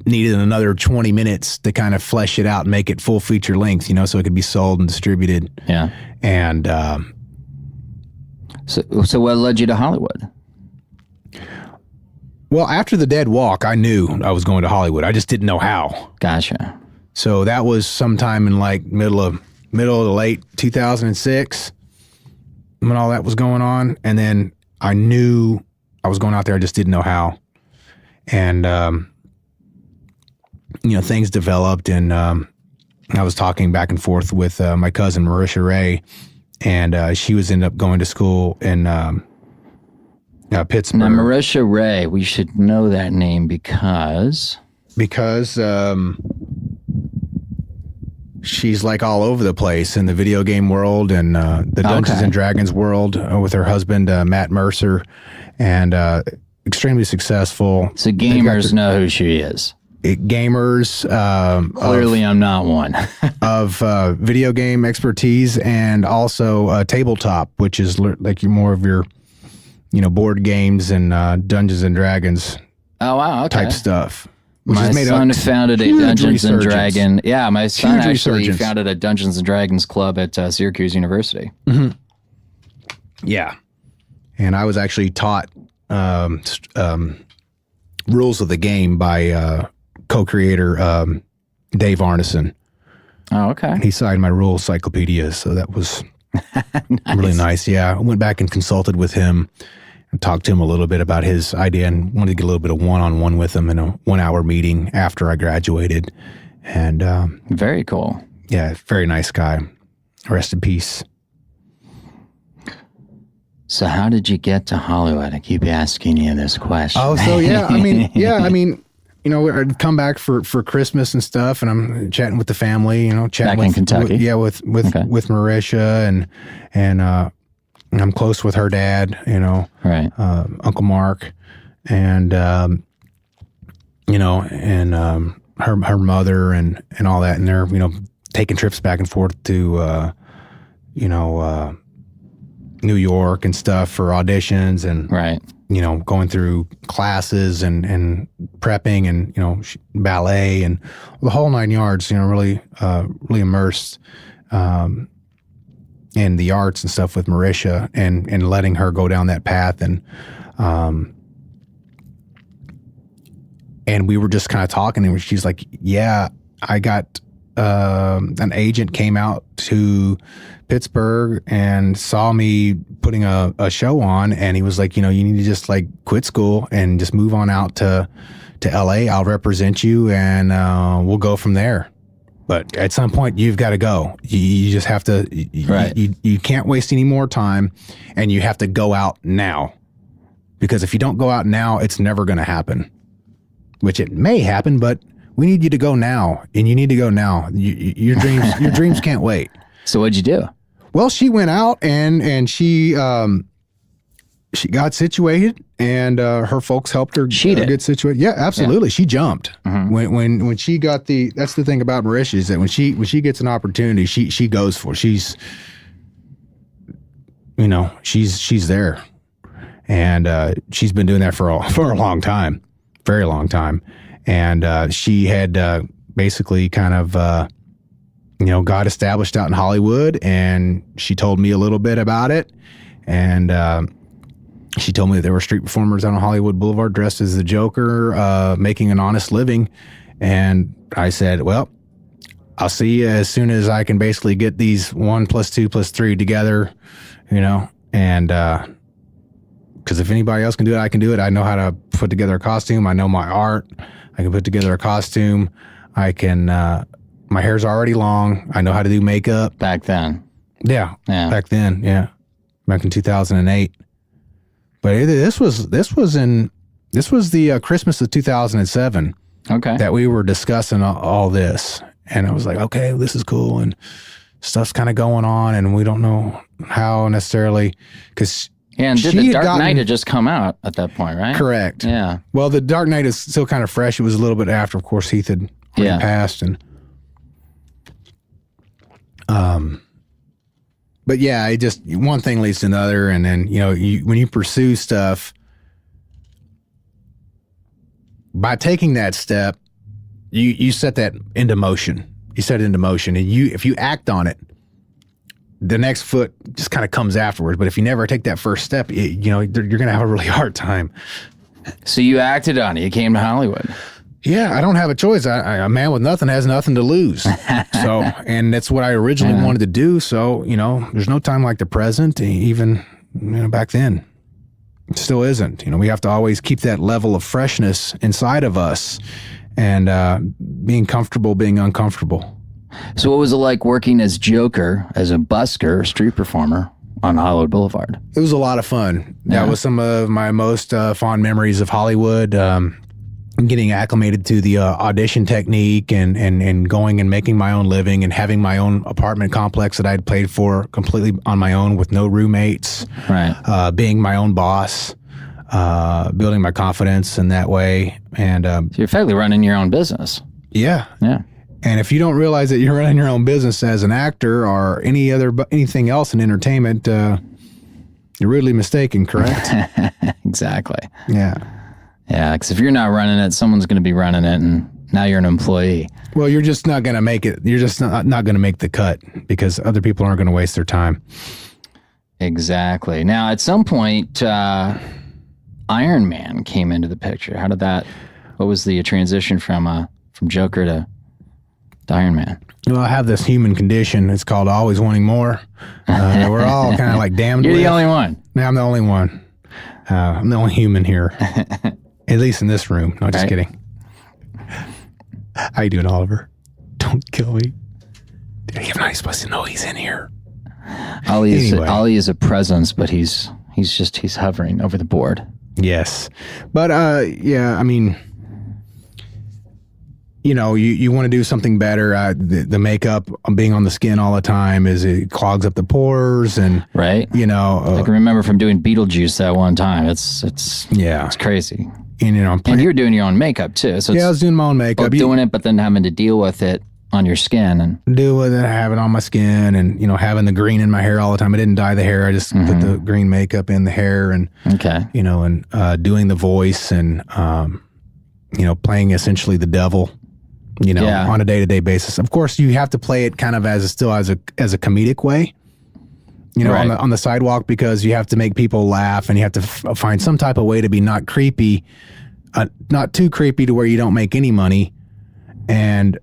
needed another 20 minutes to kind of flesh it out and make it full feature length, so it could be sold and distributed. Yeah. And so what led you to Hollywood? Well, after the Dead Walk, I knew I was going to Hollywood. I just didn't know how. Gotcha. So that was sometime in like middle to late 2006 when all that was going on. And then I knew I was going out there. I just didn't know how. And, things developed, and I was talking back and forth with my cousin Marisha Ray, and she was ended up going to school in Pittsburgh. Now, Marisha Ray, we should know that name because she's like all over the place in the video game world and the Dungeons and Dragons world with her husband, Matt Mercer, and extremely successful. So gamers know who she is. Gamers. Clearly, I'm not one. of video game expertise and also tabletop, which is like more of your, board games and Dungeons and Dragons type stuff. My son founded a Dungeons and Dragons. Yeah, my son actually founded a Dungeons and Dragons club at Syracuse University. Mm-hmm. Yeah, and I was actually taught rules of the game by co-creator Dave Arneson. Oh, okay. And he signed my rule encyclopedia, so that was really nice. Yeah, I went back and consulted with him and talked to him a little bit about his idea and wanted to get a little bit of one-on-one with him in a 1-hour meeting after I graduated. And very cool. Yeah, very nice guy. Rest in peace. So how did you get to Hollywood? I keep asking you this question. Oh, so yeah, I mean, I'd come back for Christmas and stuff, and I'm chatting with the family, chatting back in Kentucky. With Marisha, and I'm close with her dad, right, Uncle Mark, and her mother and all that, and they're taking trips back and forth to New York and stuff for auditions and right. Going through classes and prepping and, ballet and the whole 9 yards, really immersed in the arts and stuff with Marisha and letting her go down that path. And we were just kind of talking and she's like, yeah, I got an agent came out to Pittsburgh and saw me putting a show on, and he was like, you need to just like quit school and just move on out to LA. I'll represent you and we'll go from there. But at some point you've got to go. You just have to, right. You can't waste any more time, and you have to go out now, because if you don't go out now, it's never going to happen, which it may happen, but we need you to go now, and you need to go now. Your dreams can't wait. So what'd you do? Well, she went out and she got situated, and her folks helped her get situated. Yeah, absolutely. Yeah. She jumped. Mm-hmm. When she got that's the thing about Marisha, is that when she gets an opportunity, she goes for it. She's there, and she's been doing that for a long time, very long time. And she had basically kind of got established out in Hollywood, and she told me a little bit about it. And she told me that there were street performers out on Hollywood Boulevard dressed as the Joker, making an honest living. And I said, well, I'll see you as soon as I can basically get these 1 + 2 + 3 together, and because if anybody else can do it, I can do it. I know how to put together a costume. I know my art. I can put together a costume. I can, my hair's already long. I know how to do makeup. Back then. Yeah. Back then. Yeah. Back in 2008. But this was the Christmas of 2007. Okay. That we were discussing all this. And I was like, okay, this is cool. And stuff's kind of going on, and we don't know how necessarily, because and did the Dark Knight had just come out at that point, right? Correct. Yeah. Well, the Dark Knight is still kind of fresh. It was a little bit after, of course, Heath had already passed, and but yeah, it just one thing leads to another, and then when you pursue stuff, by taking that step, you set that into motion. You set it into motion, and if you act on it, the next foot just kind of comes afterwards. But if you never take that first step, you're going to have a really hard time. So you acted on it. You came to Hollywood. Yeah, I don't have a choice. A man with nothing has nothing to lose. So, and that's what I originally wanted to do. So, there's no time like the present, even back then. It still isn't. We have to always keep that level of freshness inside of us, and being comfortable being uncomfortable. So what was it like working as Joker, as a busker, street performer on Hollywood Boulevard? It was a lot of fun. That was some of my most fond memories of Hollywood. Getting acclimated to the audition technique and going and making my own living and having my own apartment complex that I'd paid for completely on my own with no roommates. Right. Being my own boss, building my confidence in that way. And so you're effectively running your own business. Yeah. Yeah. And if you don't realize that you're running your own business as an actor or anything else in entertainment, you're really mistaken, correct? Exactly. Yeah. Yeah, because if you're not running it, someone's going to be running it, and now you're an employee. Well, you're just not going to make it. You're just not going to make the cut because other people aren't going to waste their time. Exactly. Now, at some point, Iron Man came into the picture. How did that? What was the transition from Joker to Iron Man? Well, I have this human condition. It's called always wanting more. We're all kind of like damned. You're the only one. Yeah, I'm the only one. I'm the only human here. At least in this room. No, just kidding. How you doing, Oliver? Don't kill me. Dude, you're not supposed to know he's in here. Ollie is a presence, but he's hovering over the board. Yes. But yeah, I mean, you know, you want to do something better. The makeup being on the skin all the time it clogs up the pores and right. You know, I can remember from doing Beetlejuice that one time. It's crazy. And you know, and you're doing your own makeup too. So I was doing my own makeup, doing it, but then having to deal with it on your skin and deal with it, have it on my skin, and you know, having the green in my hair all the time. I didn't dye the hair. I just put the green makeup in the hair, and you know, and doing the voice and you know, playing essentially the devil. You know, on a day-to-day basis. Of course, you have to play it kind of as a comedic way. You know, right. on the sidewalk, because you have to make people laugh and you have to find some type of way to be not creepy, not too creepy to where you don't make any money, and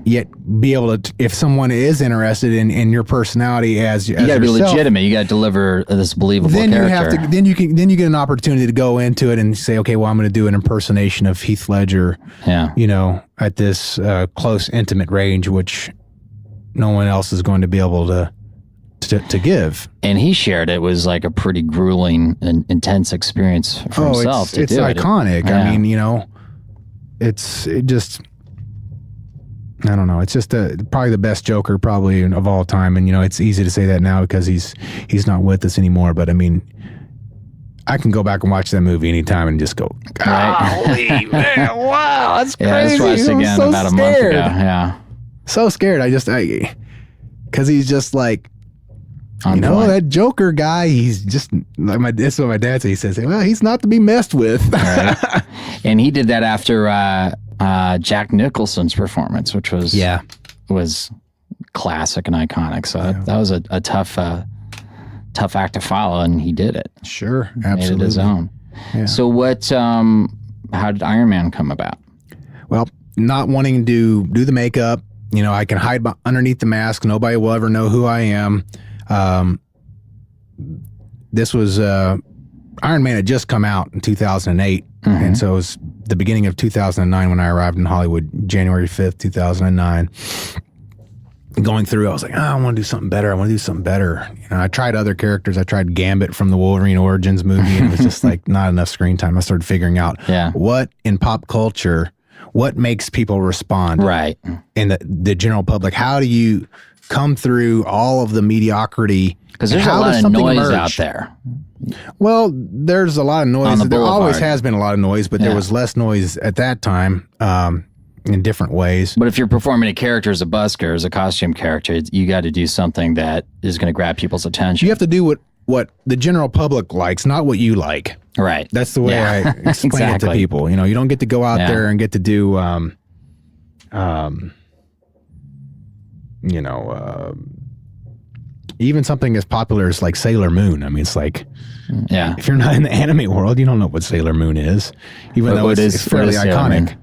yet be able to, if someone is interested in your personality as you got to be legitimate. You got to deliver this believable character. Then you get an opportunity to go into it and say, okay, well, I'm going to do an impersonation of Heath Ledger. Yeah. You know, at this close, intimate range, which no one else is going to be able to give. And he shared it was like a pretty grueling and intense experience for himself. It's iconic. I mean, you know, it just. I don't know. It's just probably the best Joker probably of all time. And, you know, it's easy to say that now because he's not with us anymore. But, I mean, I can go back and watch that movie anytime and just go, golly, man, wow, that's crazy. I just watched it again about a month ago. Yeah. So scared. Because he's just like, you know, that Joker guy, he's just, like that's what my dad said. He says, well, he's not to be messed with. Right. And he did that after Jack Nicholson's performance, which was classic and iconic. So that was a tough act to follow, and he did it. Sure, absolutely. Made it his own. Yeah. So how did Iron Man come about? Well, not wanting to do the makeup, you know, I can hide underneath the mask. Nobody will ever know who I am. This was Iron Man had just come out in 2008. And so it was the beginning of 2009 when I arrived in Hollywood, January 5th, 2009. Going through, I was like, I want to do something better. You know, I tried other characters. I tried Gambit from the Wolverine Origins movie, and it was just like not enough screen time. I started figuring out what in pop culture, what makes people respond. Right. In the general public. How do you come through all of the mediocrity? Because there's a lot of noise out there. Well, there's a lot of noise. There always has been a lot of noise, but there was less noise at that time in different ways. But if you're performing a character as a busker, as a costume character, you got to do something that is going to grab people's attention. You have to do what the general public likes, not what you like. Right. That's the way I explain it to people. You know, you don't get to go out there and get to do, you know, even something as popular as like Sailor Moon. I mean, it's like, if you're not in the anime world, you don't know what Sailor Moon is, even though it's fairly iconic.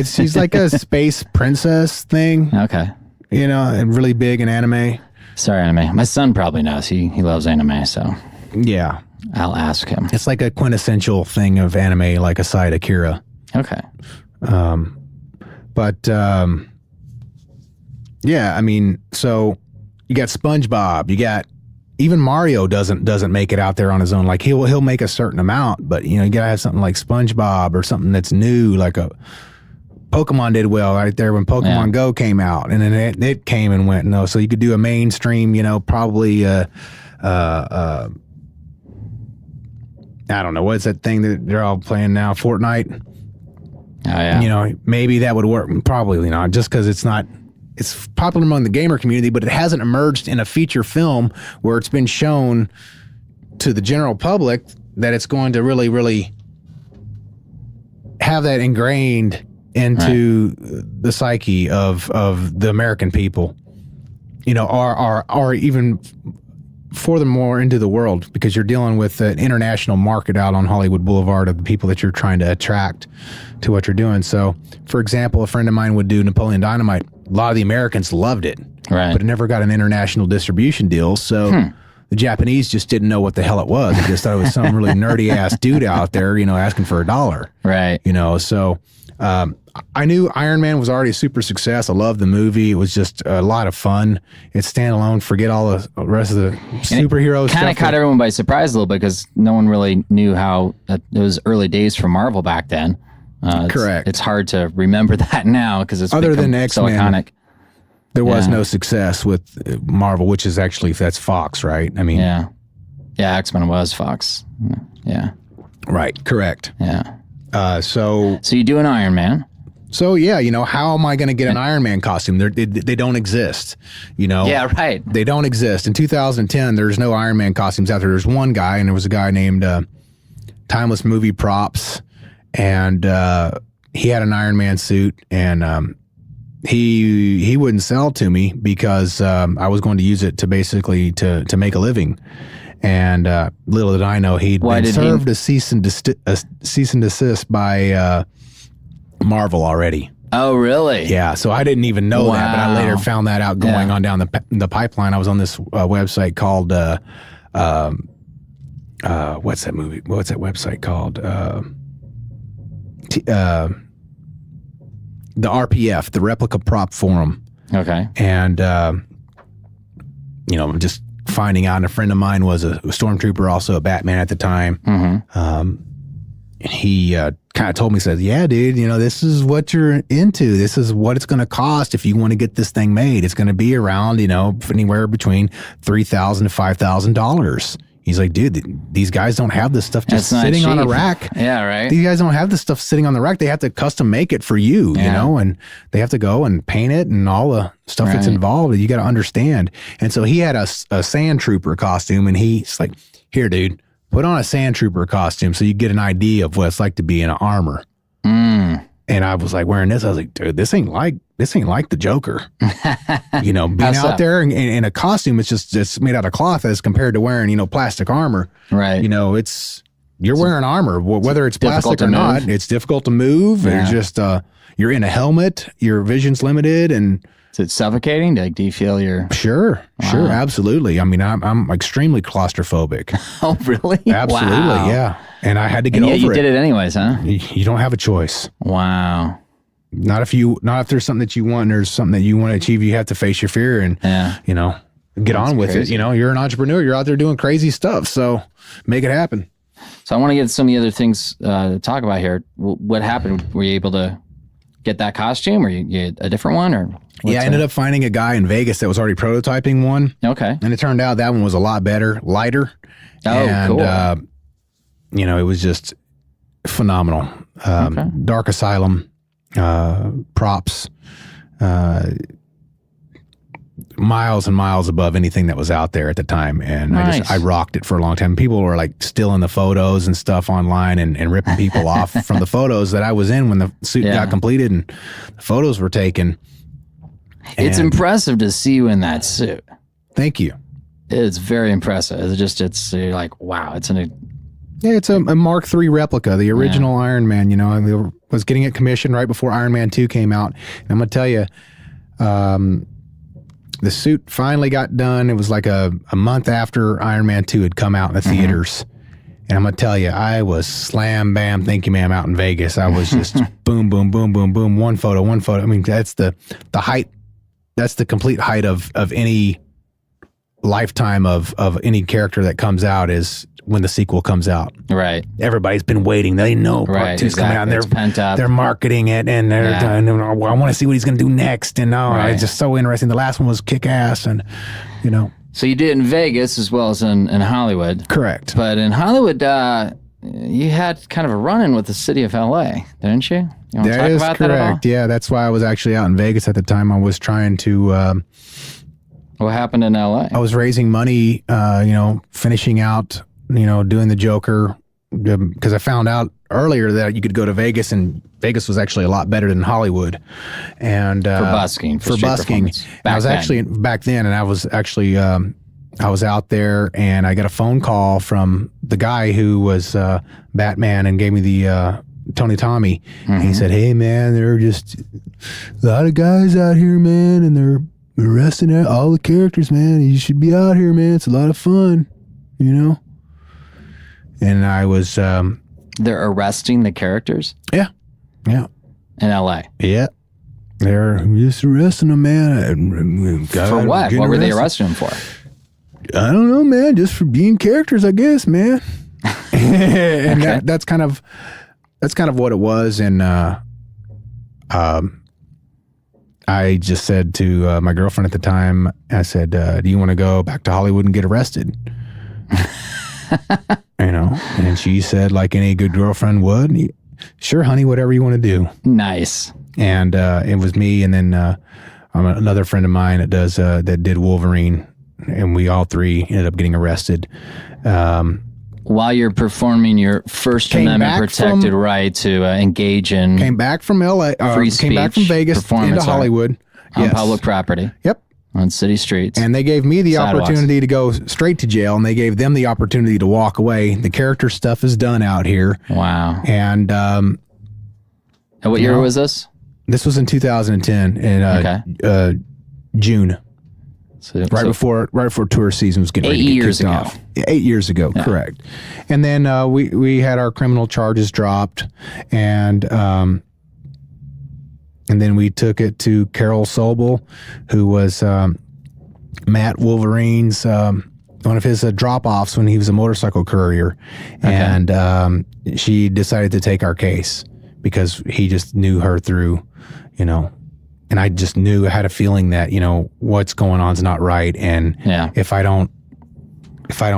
She's like a space princess thing. Okay. You know, and really big in anime. Sorry, anime. My son probably knows. He loves anime, so yeah, I'll ask him. It's like a quintessential thing of anime, like aside Akira. Okay. But Yeah, I mean, so you got SpongeBob, you got even Mario doesn't make it out there on his own. Like he'll make a certain amount, but you gotta have something like SpongeBob or something that's new, like a Pokemon did well right there when Pokemon Go came out, and then it came and went. No, so you could do a mainstream, probably I don't know, what's that thing that they're all playing now, Fortnite. Oh yeah. Maybe that would work. Probably not, just because it's popular among the gamer community, but it hasn't emerged in a feature film where it's been shown to the general public that it's going to really, really have that ingrained into the psyche of the American people, or even furthermore into the world, because you're dealing with an international market out on Hollywood Boulevard of the people that you're trying to attract to what you're doing. So, for example, a friend of mine would do Napoleon Dynamite. A lot of the Americans loved it, but it never got an international distribution deal. So the Japanese just didn't know what the hell it was. They just thought it was some really nerdy ass dude out there, asking for $1. Right. So I knew Iron Man was already a super success. I loved the movie. It was just a lot of fun. It's standalone. Forget all the rest of the superhero stuff. Kind of caught everyone by surprise a little bit because no one really knew how it was early days for Marvel back then. Correct. It's hard to remember that now because it's other than X-Men, so iconic. There was no success with Marvel, which is actually, that's Fox, right? I mean, yeah, X-Men was Fox. Yeah, right. Correct. Yeah. So you do an Iron Man. So yeah, how am I going to get an Iron Man costume? They don't exist, Yeah, right. They don't exist. In 2010, there's no Iron Man costumes out there. There's one guy, and there was a guy named Timeless Movie Props, and he had an Iron Man suit, and he wouldn't sell to me because I was going to use it to basically to make a living. And little did I know he'd been served a cease and desist by Marvel already. Oh, really? Yeah. So I didn't even know that, but I later found that out going on down the pipeline. I was on this website called what's that movie? What's that website called? The RPF, the Replica Prop Forum. Okay. And just finding out, and a friend of mine was a stormtrooper, also a Batman at the time. Mm-hmm. He kind of told me, says, yeah, dude, this is what you're into. This is what it's going to cost if you want to get this thing made. It's going to be around, anywhere between $3,000 to $5,000. He's like, dude, these guys don't have this stuff just sitting on a rack. Yeah, right. These guys don't have this stuff sitting on the rack. They have to custom make it for you, and they have to go and paint it and all the stuff that's involved. You got to understand. And so he had a sand trooper costume, and he's like, here, dude, put on a sand trooper costume so you get an idea of what it's like to be in armor. And I was like wearing this. I was like, dude, this ain't like the Joker. Being out there in a costume, it's made out of cloth as compared to wearing, plastic armor. Right. You're wearing armor, whether it's plastic or not. It's difficult to move. Yeah. It's just you're in a helmet. Your vision's limited, and is it suffocating? Do you feel your... Sure, absolutely. I mean, I'm extremely claustrophobic. Oh, really? Absolutely, yeah. And I had to get over it. You did it anyways, huh? You don't have a choice. Wow. Not if there's something that you want, and there's something that you want to achieve. You have to face your fear and get on with it. You're an entrepreneur. You're out there doing crazy stuff. So make it happen. So I want to get some of the other things to talk about here. What happened? Were you able to get that costume, or you get a different one, or? Yeah, I ended up finding a guy in Vegas that was already prototyping one. Okay. And it turned out that one was a lot better, lighter. Oh, and, cool. It was just phenomenal. Dark Asylum, props, miles and miles above anything that was out there at the time. And nice. I rocked it for a long time. People were like stealing the photos and stuff online and ripping people off from the photos that I was in when the suit got completed and the photos were taken. It's impressive to see you in that suit. Thank you. It's very impressive. You're like, wow, it's a Mark III replica, the original Iron Man. I was getting it commissioned right before Iron Man 2 came out. And I'm going to tell you, the suit finally got done. It was like a month after Iron Man 2 had come out in the theaters. And I'm going to tell you, I was slam, bam, thank you, ma'am, out in Vegas. I was just boom, boom, boom, boom, boom, one photo. I mean, that's the height the complete height of any lifetime of any character that comes out is when the sequel comes out. Right. Everybody's been waiting. They know part 2's coming out. And they're marketing it, and I want to see what he's going to do next. And it's just so interesting. The last one was kick-ass, and So you did it in Vegas as well as in Hollywood. Correct. But in Hollywood, you had kind of a run-in with the city of LA, didn't you? You want to talk about that at all? Yeah, that's why I was actually out in Vegas at the time. I was trying to... what happened in LA? I was raising money, finishing out, doing the Joker, because I found out earlier that you could go to Vegas, and Vegas was actually a lot better than Hollywood. And for busking. For busking. Back then, and I was actually... I was out there, and I got a phone call from the guy who was Batman and gave me the Tony Tommy. Mm-hmm. And he said, "Hey, man, there are just a lot of guys out here, man, and they're arresting all the characters, man. You should be out here, man. It's a lot of fun, And I was... they're arresting the characters? Yeah. Yeah. In L.A.? Yeah. They're just arresting them, man. For what? What were they arresting them for? I don't know, man. Just for being characters, I guess, man. And okay. that's kind of what it was. And I just said to my girlfriend at the time, I said, "Do you want to go back to Hollywood and get arrested?" And she said, like any good girlfriend would, "Sure, honey, whatever you want to do." Nice. And it was me, and then another friend of mine that did Wolverine. And we all three ended up getting arrested. While you're performing your First Amendment protected right to engage in... Came back from LA. Free speech. Came back from Vegas into Hollywood. On public property. Yep. On city streets. And they gave me the opportunity to go straight to jail, and they gave them the opportunity to walk away. The character stuff is done out here. Wow. And... what year was this? This was in 2010, in June. Right before tour season was getting ready to get kicked off. 8 years ago, correct. And then we had our criminal charges dropped, and then we took it to Carol Sobel, who was Matt Wolverine's one of his drop-offs when he was a motorcycle courier, and she decided to take our case because he just knew her through, And I just knew, I had a feeling that, what's going on is not right. And if I don't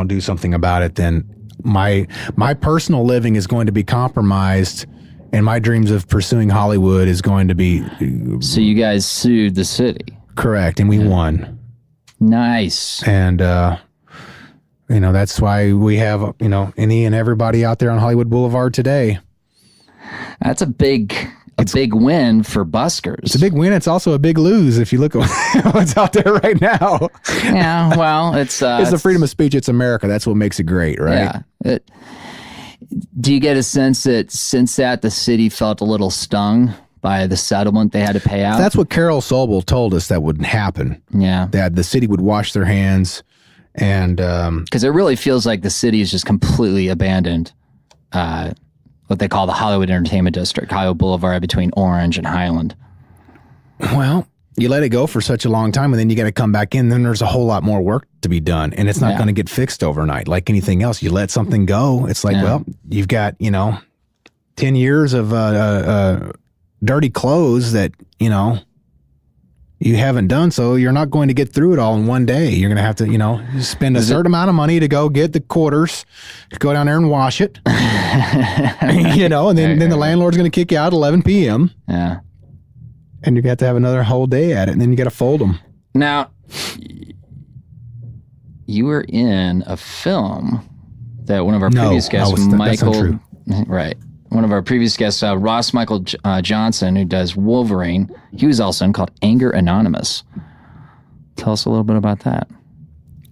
do something about it, then my personal living is going to be compromised, and my dreams of pursuing Hollywood is going to be... So you guys sued the city? Correct. And we won. Nice. And, that's why we have, any and everybody out there on Hollywood Boulevard today. That's a big win for buskers. It's a big win. It's also a big lose if you look at what's out there right now. Yeah, well, it's the freedom of speech. It's America. That's what makes it great, right? Yeah. Do you get a sense that since that the city felt a little stung by the settlement they had to pay out? That's what Carol Sobel told us that would happen. Yeah, that the city would wash their hands, and because it really feels like the city is just completely abandoned. What they call the Hollywood Entertainment District, Hollywood Boulevard between Orange and Highland. Well, you let it go for such a long time, and then you got to come back in. Then there's a whole lot more work to be done, and it's not going to get fixed overnight. Like anything else, you let something go. It's like, well, you've got 10 years of dirty clothes that you haven't done, so you're not going to get through it all in one day. You're going to have to, spend a certain amount of money to go get the quarters, go down there and wash it, and then the landlord's going to kick you out at 11 p.m. Yeah. And you got to have another whole day at it, and then you got to fold them. Now, you were in a film that one of our previous guests, Michael, right? One of our previous guests, Ross Michael Johnson, who does Wolverine, he was also in, called Anger Anonymous. Tell us a little bit about that.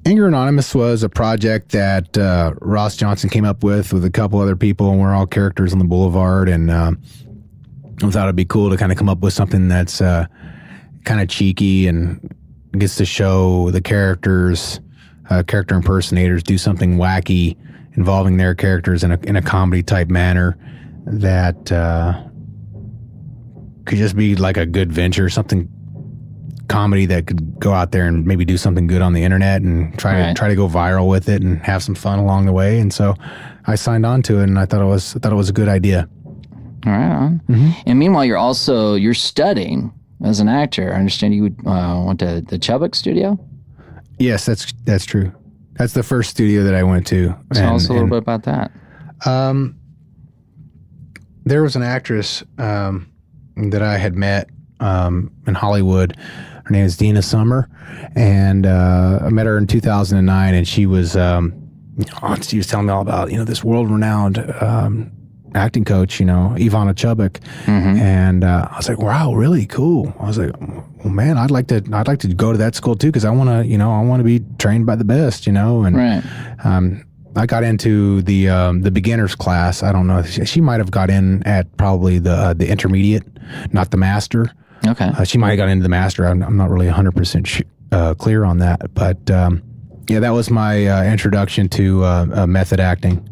Anger Anonymous was a project that Ross Johnson came up with a couple other people, and we're all characters on the boulevard, and I thought it'd be cool to kind of come up with something that's kind of cheeky and gets to show the characters, character impersonators do something wacky involving their characters in a comedy type manner that could just be like a good venture, something comedy that could go out there and maybe do something good on the internet and try to go viral with it and have some fun along the way. And so I signed on to it, and I thought it was a good idea. All right. Mm-hmm. And meanwhile, you're studying as an actor. I understand you went to the Chubbuck studio? Yes, that's true. That's the first studio that I went to. Tell us a little bit about that. There was an actress that I had met in Hollywood. Her name is Dina Summer, and I met her in 2009, and she was telling me all about this world-renowned acting coach, Ivana Chubbuck, and I was like, wow, really cool. I was like, well, man, I'd like to go to that school too, because I want to be trained by the best, and I got into the beginners class. I don't know. She might have got in at probably the intermediate, not the master. Okay. She might have got into the master. I'm not really 100% clear on that. But that was my introduction to method acting.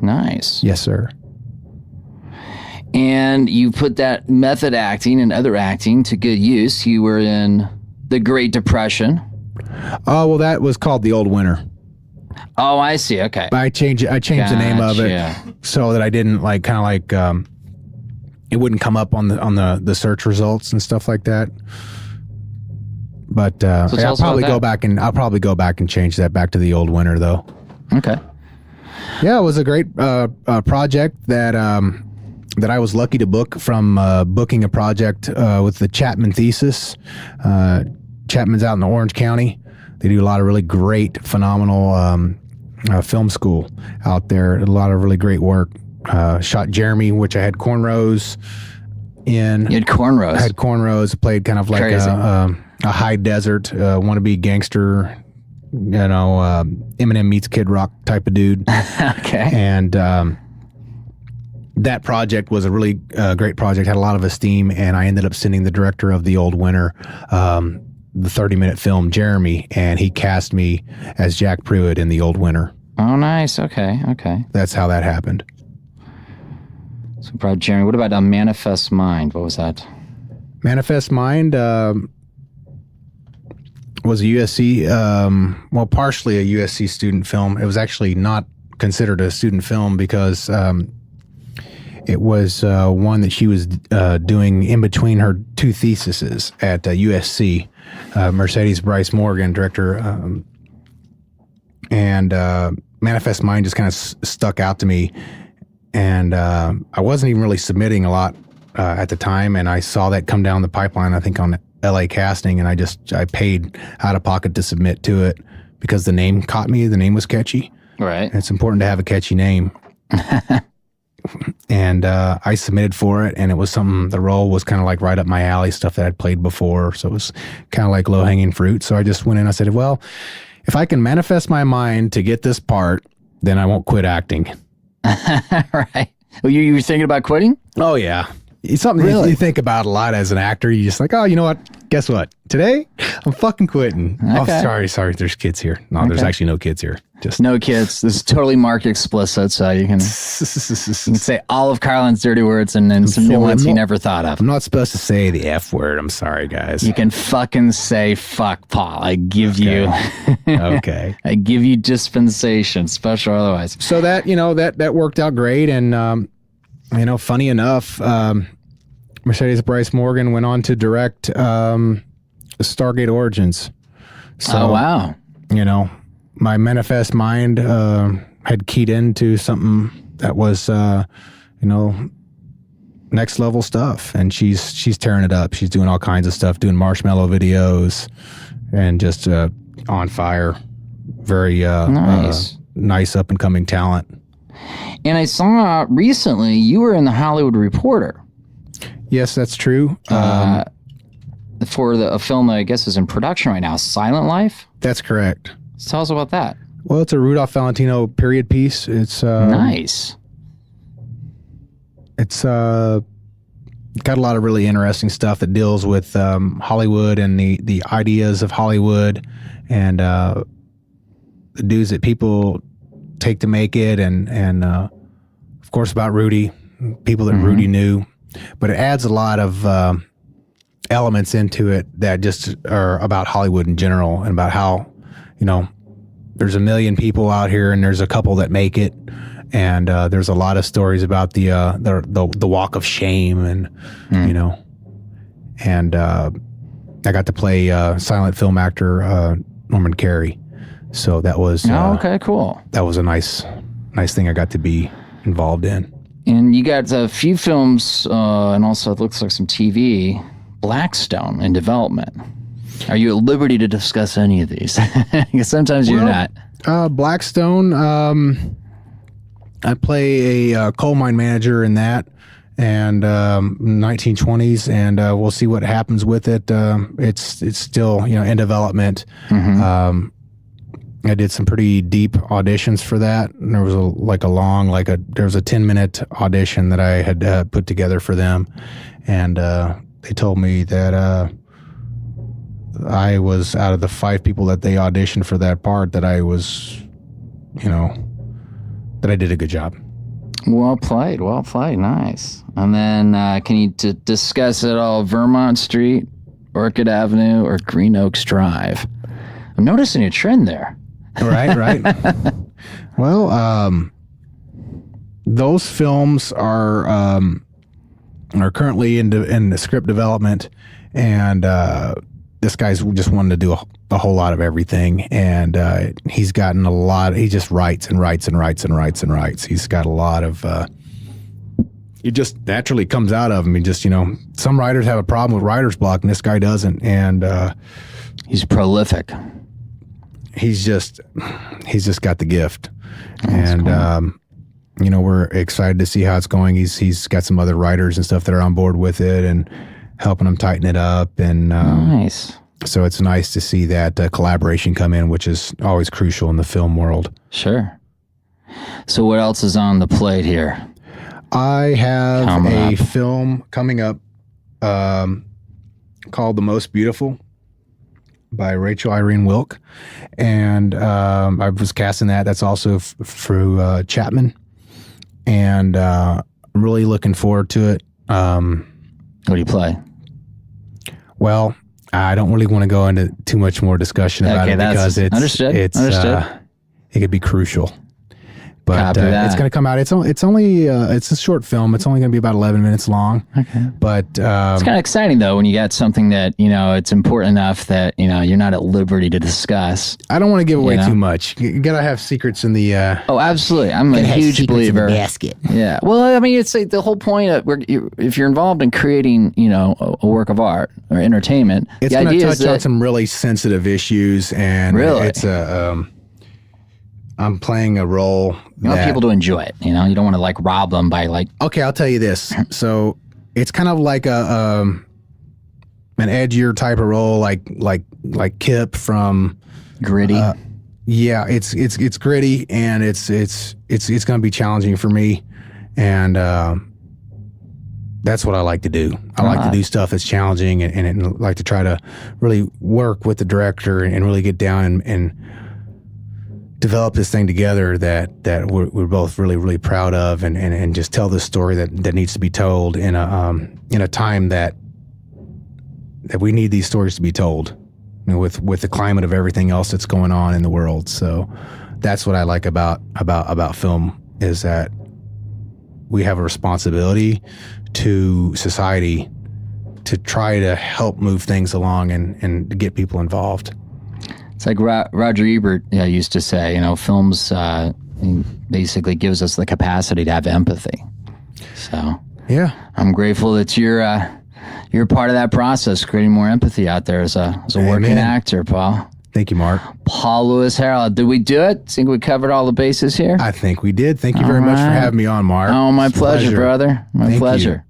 Nice. Yes, sir. And you put that method acting and other acting to good use. You were in the Great Depression. Oh, well, that was called The Old Winter. Oh, I see. Okay. I changed the name of it so that I didn't it wouldn't come up on the search results and stuff like that. But I'll probably go back and change that back to The Old Winter though. Okay. Yeah, it was a great project that I was lucky to book from booking a project with the Chapman thesis. Chapman's out in Orange County. They do a lot of really great, phenomenal film school out there. A lot of really great work. Shot Jeremy, which I had cornrows in. You had cornrows? I had cornrows. Played kind of like a high desert, wannabe gangster, Eminem meets Kid Rock type of dude. Okay. And that project was a really great project, had a lot of esteem, and I ended up sending the director of The Old Winter the 30-minute film, Jeremy, and he cast me as Jack Pruitt in The Old Winter. Oh, nice. Okay. That's how that happened. So, brought Jeremy. What about Manifest Mind? What was that? Manifest Mind was a USC, partially a USC student film. It was actually not considered a student film because it was one that she was doing in between her two theses at USC. Mercedes Bryce Morgan, director, and Manifest Mind just kind of stuck out to me. And I wasn't even really submitting a lot at the time, and I saw that come down the pipeline, I think on LA Casting, and I paid out of pocket to submit to it because the name caught me. The name was catchy. Right. And it's important to have a catchy name. And I submitted for it, and it was something, the role was kind of like right up my alley, stuff that I'd played before. So it was kind of like low-hanging fruit. So I just went in, I said, well, if I can manifest my mind to get this part, then I won't quit acting. Right. Well, you were thinking about quitting? Oh, yeah. It's something you think about a lot as an actor. You just like, oh, you know what? Guess what? Today, I'm fucking quitting. Okay. Oh, sorry. There's kids here. No, there's actually no kids here. Just no kids. This is totally marked explicit, so you can say all of Carlin's dirty words and then some new ones you never thought of. I'm not supposed to say the F word. I'm sorry, guys. You can fucking say fuck, Paul. I give you okay. I give you dispensation, special or otherwise. So that, that worked out great. And, funny enough, Mercedes Bryce Morgan went on to direct Stargate Origins. So, oh, wow. My Manifest Mind had keyed into something that was, next level stuff. And she's tearing it up. She's doing all kinds of stuff, doing marshmallow videos and just on fire. Very nice up and coming talent. And I saw recently you were in the Hollywood Reporter. Yes, that's true. For a film that I guess is in production right now, Silent Life? That's correct. So tell us about that. Well, it's a Rudolph Valentino period piece. It's nice. It's got a lot of really interesting stuff that deals with Hollywood and the ideas of Hollywood and the dues that people take to make it, and of course about Rudy, people that Rudy knew. But it adds a lot of elements into it that just are about Hollywood in general and about how, there's a million people out here and there's a couple that make it. And there's a lot of stories about the walk of shame and, and I got to play silent film actor Norman Kerry. So that was okay, cool. That was a nice thing I got to be involved in. And you got a few films and also it looks like some TV, Blackstone in development. Are you at liberty to discuss any of these? Because sometimes you're not. Blackstone, I play a coal mine manager in that, and 1920s, and we'll see what happens with it. It's still in development. Mm-hmm. I did some pretty deep auditions for that. And there was there was a 10-minute audition that I had put together for them, and they told me that I was out of the 5 people that they auditioned for that part that I was, that I did a good job. Well played. Nice. And then can you discuss at all Vermont Street, Orchid Avenue, or Green Oaks Drive? I'm noticing a trend there. Right. Well, those films are currently in the script development, and this guy's just wanted to do a whole lot of everything, and he's gotten a lot. He just writes and writes. He's got a lot of. It just naturally comes out of him. Some writers have a problem with writer's block, and this guy doesn't. And he's prolific. He's just got the gift. That's cool. We're excited to see how it's going. He's got some other writers and stuff that are on board with it and helping him tighten it up. And nice. So it's nice to see that collaboration come in, which is always crucial in the film world. Sure. So what else is on the plate here? I have a film coming up called The Most Beautiful by Rachel Irene Wilk. And I was casting that. That's also through Chapman. And I'm really looking forward to it. What do you play? Well, I don't really want to go into too much more discussion about it because it's understood. It could be crucial. But it's going to come out. It's a short film. It's only going to be about 11 minutes long. Okay. But it's kind of exciting though when you got something that it's important enough that you're not at liberty to discuss. I don't want to give away too much. You got to have secrets in the. Oh, absolutely! I'm a huge believer. In the basket. Yeah. Well, it's like the whole point of if you're involved in creating, a work of art or entertainment, it's going to touch on some really sensitive issues, and really? It's I'm playing a role. You want people to enjoy it. You don't want to rob them by Okay, I'll tell you this. So it's kind of like an edgier type of role, like Kip from Gritty. Yeah, it's gritty, and it's going to be challenging for me, and that's what I like to do. I like to do stuff that's challenging, and like to try to really work with the director and really get down and develop this thing together that we're both really, really proud of, and just tell this story that needs to be told in a time that we need these stories to be told, with the climate of everything else that's going on in the world. So that's what I like about film, is that we have a responsibility to society to try to help move things along and to get people involved. It's like Roger Ebert used to say, films basically gives us the capacity to have empathy. So yeah, I'm grateful that you're part of that process, creating more empathy out there as a working actor, Paul. Thank you, Mark. Paul Louis Harrell. Did we do it? Think we covered all the bases here? I think we did. Thank you very much for having me on, Mark. Oh, my pleasure, brother. My pleasure.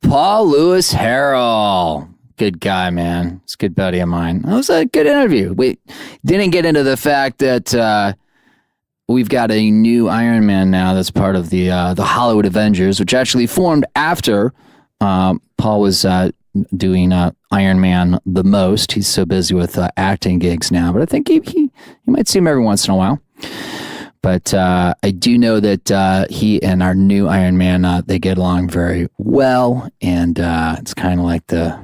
Paul Louis Harrell. Good guy, man. It's a good buddy of mine. It was a good interview. We didn't get into the fact that we've got a new Iron Man now that's part of the Hollywood Avengers, which actually formed after Paul was doing Iron Man the most. He's so busy with acting gigs now, but I think you might see him every once in a while. But I do know that he and our new Iron Man, they get along very well, and it's kind of like the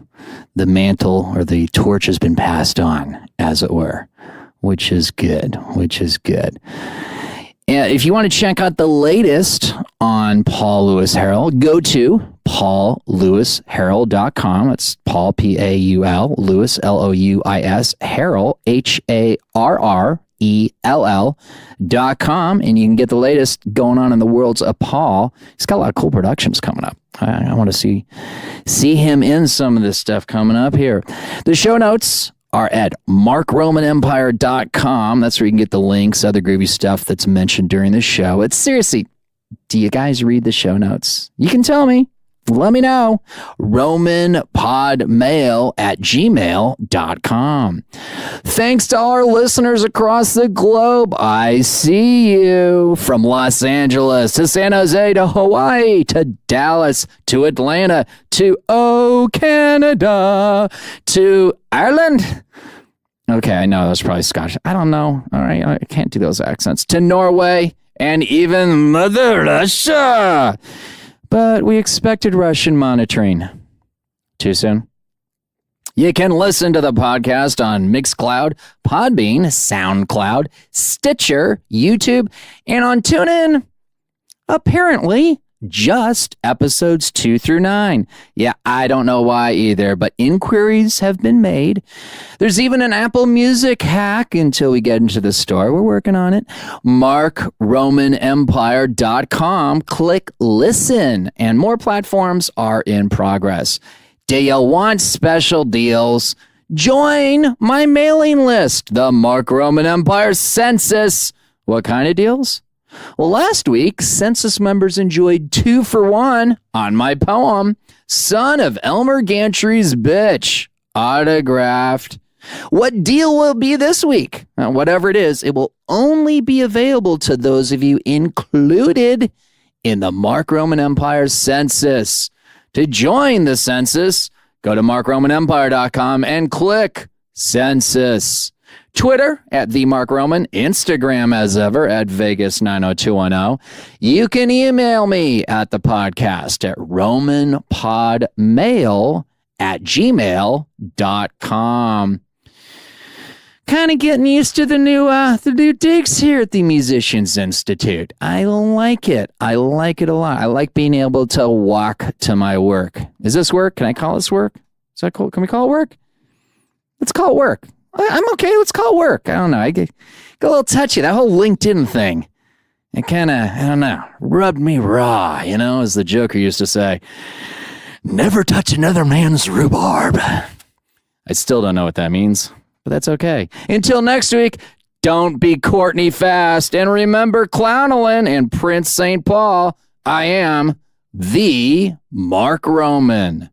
the mantle or the torch has been passed on, as it were, which is good. And if you want to check out the latest on Paul Louis Harrell, go to paullouisharrell.com. It's Paul, P-A-U-L, Louis, L-O-U-I-S, Harrell, Harrell.com, and you can get the latest going on in the worlds of Paul. He's got a lot of cool productions coming up. I want to see him in some of this stuff coming up here. The show notes are at markromanempire.com. That's where you can get the links, other groovy stuff that's mentioned during the show. It's seriously, do you guys read the show notes? You can tell me. Let me know. RomanPodmail@gmail.com. Thanks to all our listeners across the globe. I see you from Los Angeles to San Jose to Hawaii to Dallas to Atlanta to Canada to Ireland. Okay, I know that was probably Scottish. I don't know. All right, I can't do those accents. To Norway and even Mother Russia. But we expected Russian monitoring. Too soon? You can listen to the podcast on Mixcloud, Podbean, SoundCloud, Stitcher, YouTube, and on TuneIn. Apparently, just episodes 2 through 9. Yeah, I don't know why either, but inquiries have been made. There's even an Apple Music hack until we get into the store. We're working on it. MarkRomanEmpire.com. Click listen, and more platforms are in progress. Do you want special deals? Join my mailing list, the Mark Roman Empire Census. What kind of deals? Well, last week, census members enjoyed 2-for-1 on my poem, Son of Elmer Gantry's Bitch, autographed. What deal will it be this week? Whatever it is, it will only be available to those of you included in the Mark Roman Empire Census. To join the census, go to markromanempire.com and click Census. Twitter at The Mark Roman, Instagram as ever at Vegas90210. You can email me at the podcast at romanpodmail@gmail.com. Kind of getting used to the new digs here at the Musicians Institute. I like it. I like it a lot. I like being able to walk to my work. Is this work? Can I call this work? Is that cool? Can we call it work? Let's call it work. I'm okay. Let's call it work. I don't know. I get a little touchy. That whole LinkedIn thing. It kind of, I don't know, rubbed me raw, as the Joker used to say. Never touch another man's rhubarb. I still don't know what that means, but that's okay. Until next week, don't be Courtney Fast. And remember Clownolin and Prince St. Paul. I am the Mark Roman.